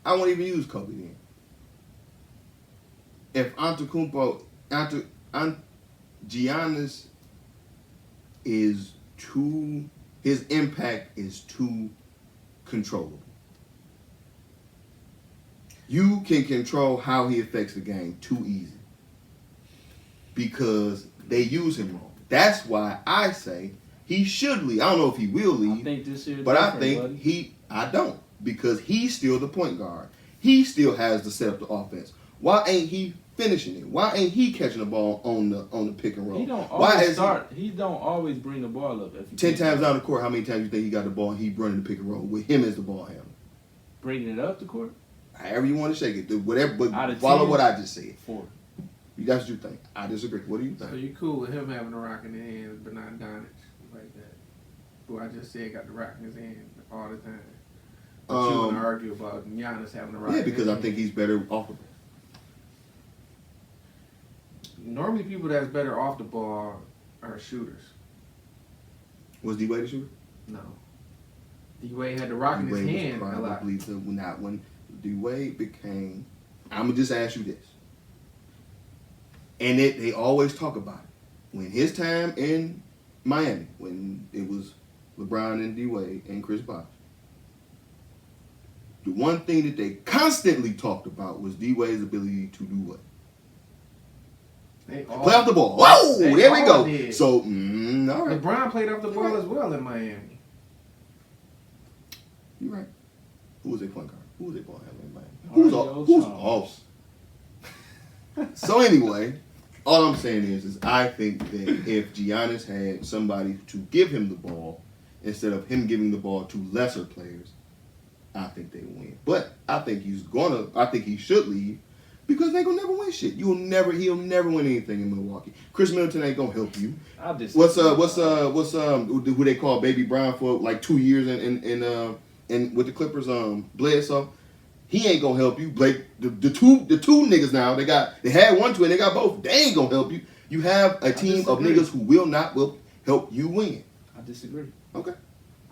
I won't even use Kobe then. If Giannis is too, his impact is too controllable. You can control how he affects the game too easy because they use him wrong. That's why I say he should leave. I don't know if he will leave, I think this year, but I think I don't because he's still the point guard. He still has to set up the offense. Why ain't he finishing it? Why ain't he catching the ball on the pick and roll? He don't Why always is start. He don't always bring the ball up. If 10 times down the court, how many times you think he got the ball and he running the pick and roll with him as the ball handler? bringing it up the court. However you want to shake it, do whatever, but Out of follow 10, what I just said. 4. That's what you think. I disagree. What do you So think? you cool with him having the rock in his hands, but not Giannis like that? Who I just said got the rock in his hand all the time. But you want to argue about Giannis having the rock? Yeah, in because his I think hand. he's better off the ball. Normally people that's better off the ball are shooters. Was D-Wade a shooter? No. D-Wade had the rock in his D-Wade hand was a lot. probably not when D-Wade became. I'm gonna just ask you this, and they always talk about it. When his time in Miami, when it was LeBron and D-Wade and Chris Bosh, the one thing that they constantly talked about was D-Wade's ability to do what? They all, Play off the ball. Whoa, they there we all go. did. So, all right. LeBron played off the ball Right. as well in Miami. You're right. Who was their point guard? Who was their ball handler in Miami? Mario Who's Chalmers. off? So anyway, all I'm saying is I think that if Giannis had somebody to give him the ball instead of him giving the ball to lesser players, I think they win. But I think he should leave because they gonna never win shit. He'll never win anything in Milwaukee. Chris Middleton ain't gonna help you. What's who they call Baby Brown for like 2 years in with the Clippers, Bledsoe. He ain't gonna help you. Blake, the two niggas now, they had one twin, they got both. They ain't gonna help you. You have a team of disagree. niggas who will help you win. I disagree. Okay.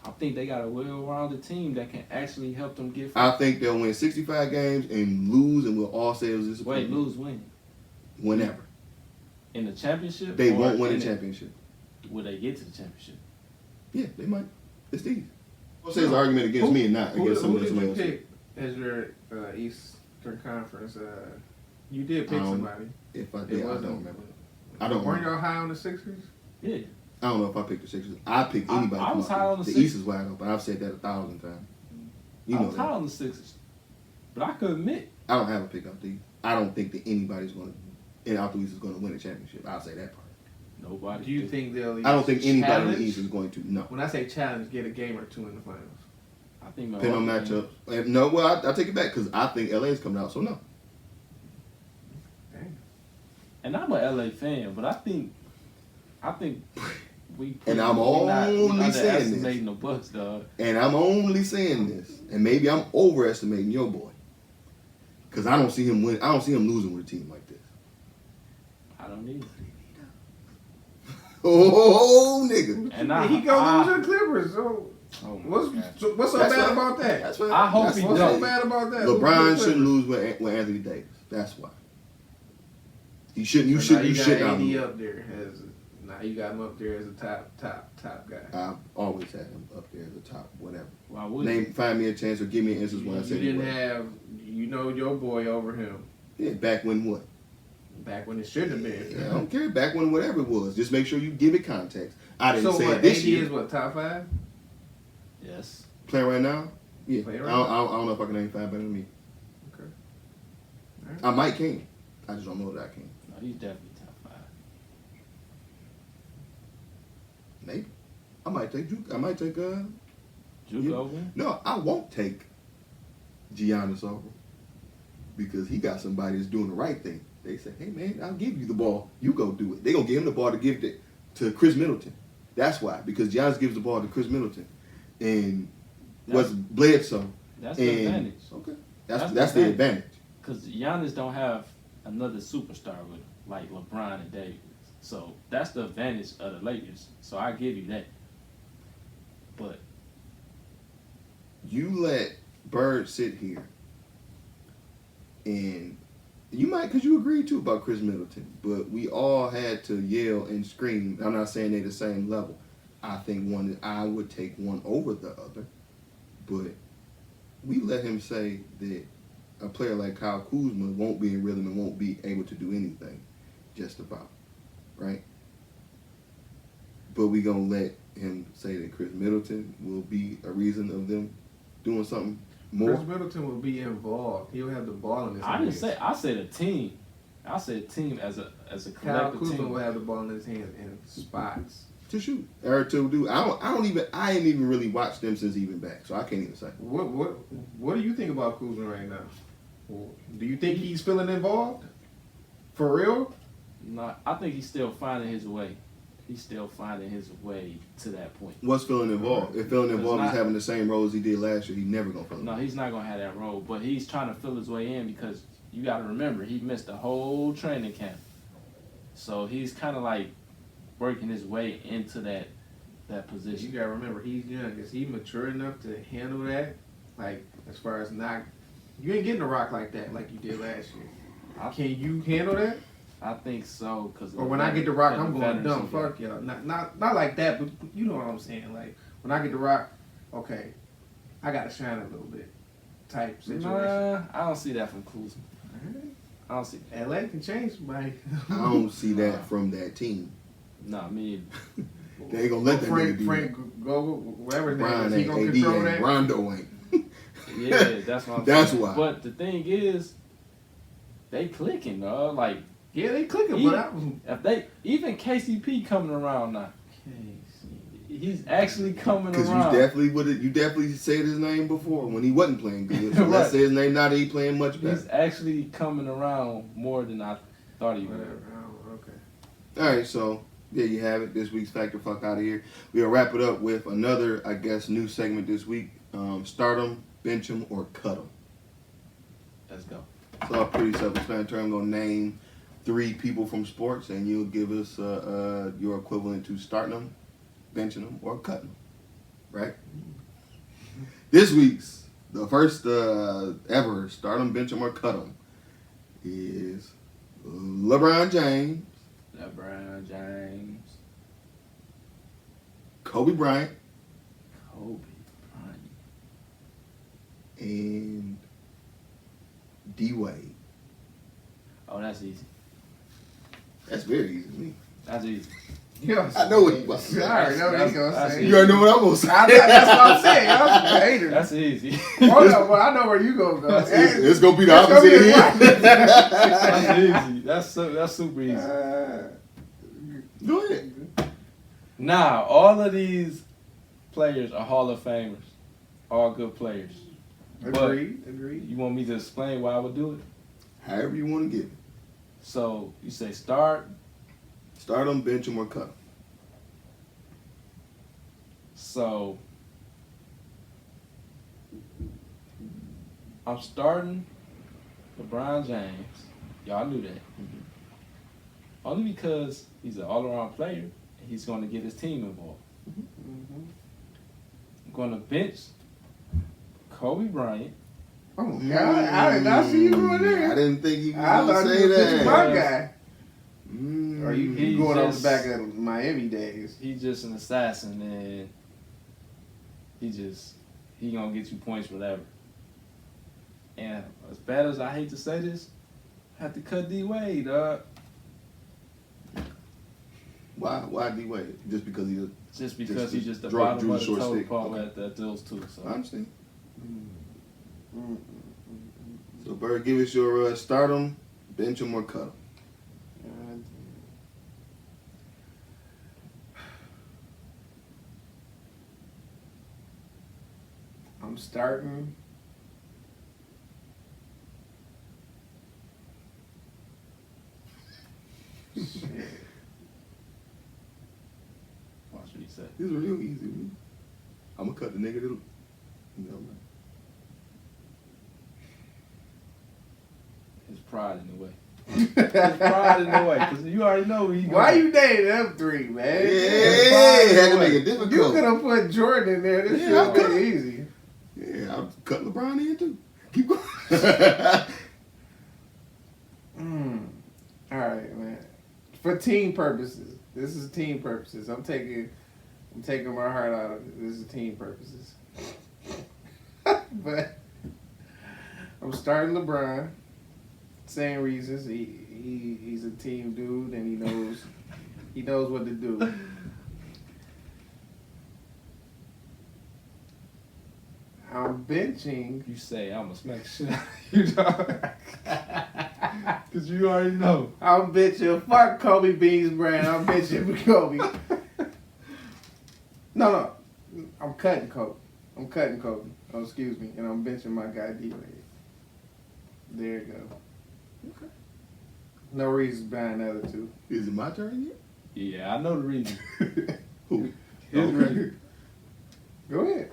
I think they got a well-rounded team that can actually help them get. I think they'll win 65 games and lose, and we'll all say it was disappointing. Wait, lose when? Whenever. In the championship? They or won't win in a championship. Will they get to the championship? Yeah, they might. It's these. I'll say it's an argument against me and not against Who somebody did you else. pick as your Eastern Conference? You did pick somebody. If I It did, I wasn't- don't remember. I don't Weren't remember. y'all high on the Sixers? Yeah. I don't know if I picked the Sixers. I picked anybody. I was from high on the The Sixers. East is wide open. I've said that 1,000 times. You I know was that. high on the Sixers. But I could admit, I don't have a pick out the East. I don't think that anybody's going to, in out the East is going to win a championship. I'll say that part. nobody. Do you think they'll? I don't think anybody in the challenge? East is going to. No. When I say challenge, get a game or two in the finals. I think Depending on Milwaukee- matchups. No, well, I take it back because I think LA is coming out, so no. Dang. And I'm an LA fan, but I think we. And I'm we only saying this. underestimating the Bucks, dog. And I'm only saying this, and maybe I'm overestimating your boy, because I don't see him win. I don't see him losing with a team like this. I don't need it. Oh, nigga. And He goes to the Clippers. So Oh my what's God. what's so That's bad right. about that? That's right. I hope That's he what I'm What's so don't. saying. bad about that? LeBron Who's the shouldn't Clippers? lose with Anthony Davis. That's why. You shouldn't. You So should. now You got should not AD lose. up there as now you got him up there as a top guy. I've always had him up there at the top. Whatever. Why would Find me a chance or give me an instance when I You said didn't he was. have your boy over him Yeah, back when what? back when it shouldn't have been. Yeah, I don't care. Back when whatever it was. Just make sure you give it context. I didn't So say what? it this AD year. is what, top 5? Yes. Playing right now? Yeah. Playing I right don't know if I can name 5 better than me. Okay. I might can. I just don't know that I can. No, he's definitely top 5. Maybe. I might take Juke. I might take Juke Yeah. over him? No, I won't take Giannis over because he got somebody that's doing the right thing. They say, hey man, I'll give you the ball. You go do it. They gonna give him the ball to give it to Chris Middleton. That's why. Because Giannis gives the ball to Chris Middleton. And what's Bledsoe. That's the And advantage. okay. That's That's the the advantage. Because Giannis don't have another superstar with him, like LeBron and Davis. So that's the advantage of the Lakers. So I give you that. But You let Bird sit here, and you might, because you agreed too about Chris Middleton, but we all had to yell and scream. I'm not saying they're the same level. I think I would take one over the other, but we let him say that a player like Kyle Kuzma won't be in rhythm and won't be able to do anything, just about, right? But we gonna let him say that Chris Middleton will be a reason of them doing something more. Chris Middleton will be involved. He'll have the ball in his I hands. didn't say. I said a team. I said team as a Kyle collective Kuzma team. will have the ball in his hands in spots. To shoot or to do. I ain't even really watched them since he been back, so I can't even say. What do you think about Kuzma right now? Do you think he's feeling involved? For real? No, I think he's still finding his way. He's still finding his way to that point. What's feeling involved? If feeling involved is not- having the same role as he did last year, he never gonna feel No, involved. he's not gonna have that role, but he's trying to fill his way in because you got to remember he missed the whole training camp, so he's kind of like working his way into that You position. gotta remember he's young. Is he mature enough to handle that? Like as far as not, you ain't getting a rock like that like you did last year. Can you handle that? I think so because. Or when I get the rock, I'm going dumb. Fuck y'all. Not like that, but you know what I'm saying. Like when I get the rock, okay, I gotta shine a little bit. Type situation. Nah, I don't see that from Kuzma. I don't see. LA can change, somebody. I don't see that from that team. Nah, me. They ain't gonna let that nigga do Frank Gogol, whatever his name Brian is, he ain't, gonna AD control ain't, that. Rondo ain't. Yeah, that's what I'm That's saying. why. But the thing is, they clicking, dog. Like Yeah, they clicking, He- but I was if they even KCP coming around now. He's actually coming Because around. you definitely said his name before when he wasn't playing good. So Right. let's say his name now that he playing much better. He's actually coming around more than I thought he would. whatever. Oh, okay. All right, so there you have it. This week's Factor Fuck Out of Here. We'll wrap it up with another, I guess, new segment this week. Start 'em, bench 'em, or cut 'em. Let's go. It's all pretty self-explanatory. I'm going to name 3 people from sports, and you'll give us your equivalent to starting them, benching them, or cutting them. Right? This week's, the first ever start 'em, bench 'em, or cut 'em is LeBron James, LeBron James, Kobe Bryant, Kobe Bryant. and D-Wade. Oh, that's easy. That's very easy to me. That's easy. Yes. I know what you about to I say. already know what he's gonna That's say. You already know what I'm going to say. That's what I'm saying. I was a hater. That's easy. Hold on, well, I know where you gonna go. It's going to be the It's gonna opposite be of the here. That's easy. That's super easy. Go ahead. Now, all of these players are Hall of Famers. All good players. Agreed. You want me to explain why I would do it? However you want to get it. So, you say start. Start them, bench them, or cut 'em. So, I'm starting LeBron James. Y'all knew that. Only because he's an all-around player and he's going to get his team involved. I'm going to bench Kobe Bryant. Oh God, I did not see you going there. I didn't think he was I going to thought say you were that. my guy. Or you He's going off just- the back of Miami days? He's just an assassin and he gonna get you points whatever. And as bad as I hate to say this, I have to cut D-Wade, dog. Why D-Wade? Just because he Just because he's just the drew bottom the of the short total stick. pole Okay. at those two. So I understand. So, Bird, give us your start them, bench them, or cut them. I'm starting. Shit. watch what he said. This is real easy. I'm going to cut the nigga that, you know. His pride in the way. His pride in the way, because you already know he. Why you dating them three, man? Yeah, had to make it difficult. You could have put Jordan in there. This Yeah, shit I would could've. be easy. Yeah, I'll cut LeBron in too. Keep going. All right, man. For team purposes, this is team purposes. I'm taking my heart out of it. This is team purposes. But I'm starting LeBron. Same reasons. He's a team dude and he knows what to do. I'm benching. You say I'm gonna smack the shit out of you, dog. Because you already know. I'm benching. Fuck Kobe Beans brand. I'm benching for Kobe. No. I'm cutting Kobe. Oh, excuse me. And I'm benching my guy D-Wade. There you go. Okay. No reasons behind the other two. Is it my turn yet? Yeah, I know the reason. Who? His Okay. record. Go ahead.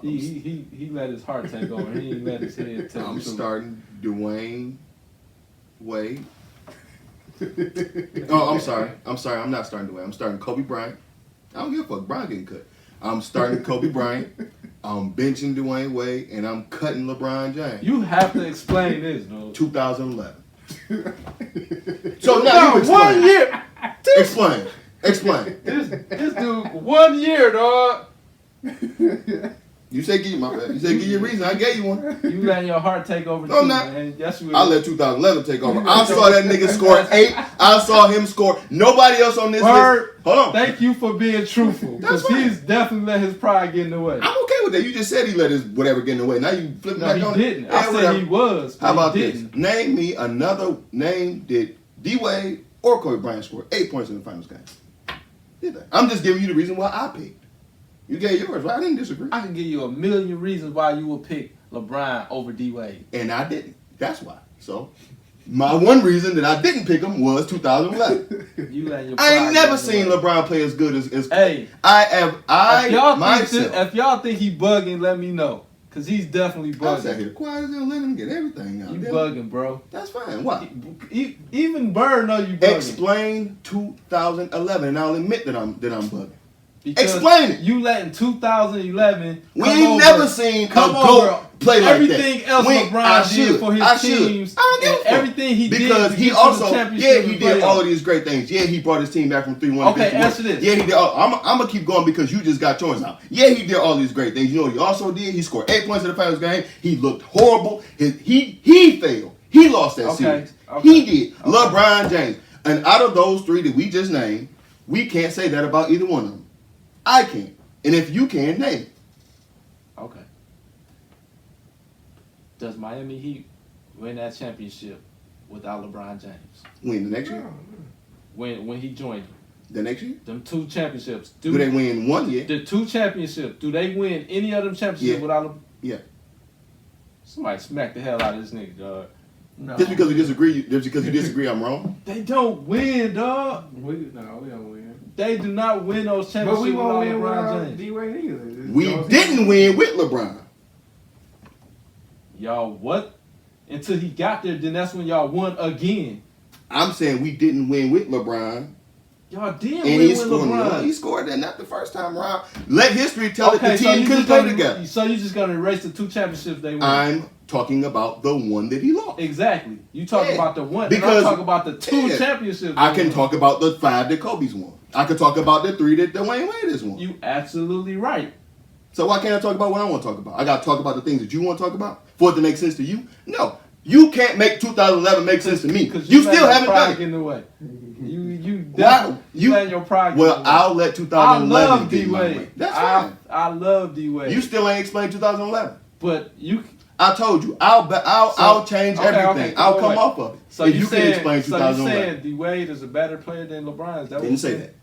He let his heart take over. He didn't let his head take I'm over. starting Dwyane Wade. Oh, I'm sorry. I'm not starting Dwyane. I'm starting Kobe Bryant. I don't give a fuck. Bryant getting cut. I'm starting Kobe Bryant. I'm benching Dwyane Wade, and I'm cutting LeBron James. You have to explain this, dude. 2011. So now you explain. 1 year. Explain. This dude 1 year, dog. You say give you a reason. I gave you one. You letting your heart take over No, too, not. man. Yes, you I will. let 2011 take over. I saw that nigga score 8. I saw him score. Nobody else on this Word. list. Hold on. Thank you for being truthful, That's because fine. he's definitely let his pride get in the way. I'm okay with that. You just said he let his whatever get in the way. Now you flipping No, back he on didn't. it. I said whatever. he was. But How about he this? didn't. Name me another name that D Wade or Kobe Bryant scored 8 points in the finals game. Did they? I'm just giving you the reason why I picked. You gave yours, right? I didn't disagree. I can give you a million reasons why you would pick LeBron over D-Wade. And I didn't. That's why. So, my one reason that I didn't pick him was 2011. You letting your I ain't pride never get in the seen way. LeBron play as good as Hey, I myself. if y'all think he bugging, let me know, cause he's definitely I sat bugging. here quiet as hell, let him get everything out. You Damn. bugging, bro. That's fine. Why? Even Bird know you bugging. Explain 2011, and I'll admit that I'm bugging. Because Explain it. You letting 2011. We come ain't over- never seen come a over GOAT play like that. everything else We- LeBron I did should. for his I should. teams. I don't give a and fuck. everything he did Because to he get to also, the championship yeah, he and did playoffs. all of these great things. Yeah, he brought his team back from 3-1 to Okay, 51. answer this. Yeah, he did. I'm gonna keep going because you just got yours out. Yeah, he did all these great things. You know what he also did? He scored 8 points in the finals game. He looked horrible. He failed. He lost that series. Okay. He did. Okay. LeBron James. And out of those three that we just named, we can't say that about either one of them. I can't. And if you can, name it. Okay. Does Miami Heat win that championship without LeBron James? Win the next year? When he joined them? The next year? Them two championships. Do they win 1 year? The two championships. Do they win any of them championships Yeah. without LeBron? Yeah. Somebody smack the hell out of this nigga, dog. No. Just because you disagree, I'm wrong. They don't win, dog. We don't win. They do not win those championships But we won't without win LeBron without James. D-Wade either. We didn't win with LeBron. Y'all what? Until he got there, then that's when y'all won again. I'm saying we didn't win with LeBron. Y'all did And win he with scored. LeBron. He scored that not the first time around. Let history tell it the so team you couldn't just play gonna- together. So you just gonna erase the two championships they won? I'm talking about the one that he lost. Exactly. You talk Yeah. about the one, Because- and I talk about the two yeah. championships. I they can won. talk about the 5 that Kobe's won. I can talk about the 3 that Dwyane Wade has won. You absolutely right. So why can't I talk about what I want to talk about? I got to talk about the things that you want to talk about for it to make sense to you? No. You can't make 2011 make sense to me. Because You still haven't done it. in the way. You Why? definitely You letting your pride. Well, get in the way. I'll let I 2011 love get in my way. D-Wade. That's fine. I love D-Wade. You still ain't explained 2011. But you. I told you, I'll change okay, everything. okay, I'll wait, come wait. off of it. So if you can saying, explain so you 2011. saying D-Wade is a better player than LeBron? Is that what Didn't you say saying? that.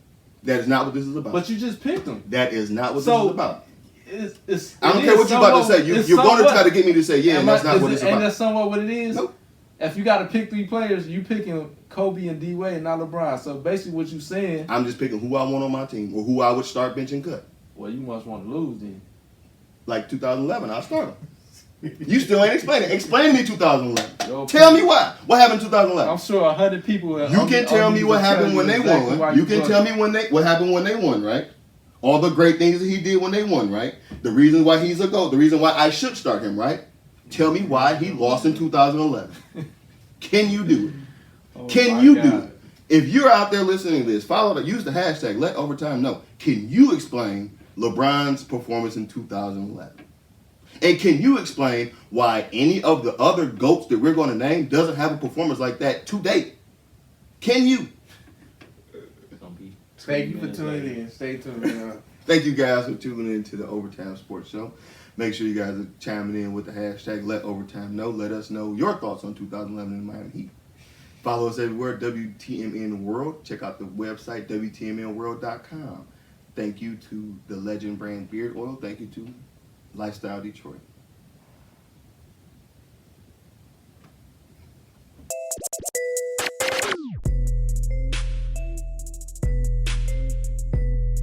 That is not what this is about. But you just picked him. That is not what So, this is about. I don't it care is what you're about to say. it's You're going to somewhat- try to get me to say, yeah, and that's not what it's Ain't about. that somewhat what it is? Nope. If you got to pick three players, you picking Kobe and D-Wade, not LeBron. So basically what you saying, I'm just picking who I want on my team or who I would start, bench, and cut. well, you must want to lose then. Like 2011, I'll start him. You still ain't explaining. Explain to me 2011. Yo, Tell me why. What happened in 2011? I'm sure 100 people. You can tell me what happened when they won. You can tell me what happened when they won, right? All the great things that he did when they won, right? The reason why he's a GOAT. The reason why I should start him, right? Tell me why he lost in 2011. Can you do it? Can you do it? If you're out there listening to this, use the hashtag Let Overtime Know. Can you explain LeBron's performance in 2011? And can you explain why any of the other GOATs that we're going to name doesn't have a performance like that to date? Can you? Thank you for tuning in. Stay tuned. Thank you guys for tuning in to the Overtime Sports Show. Make sure you guys are chiming in with the hashtag Let Overtime Know. Let us know your thoughts on 2011 in the Miami Heat. Follow us everywhere, WTMN World. Check out the website, WTMNworld.com. Thank you to the Legend Brand Beard Oil. Thank you to Lifestyle Detroit.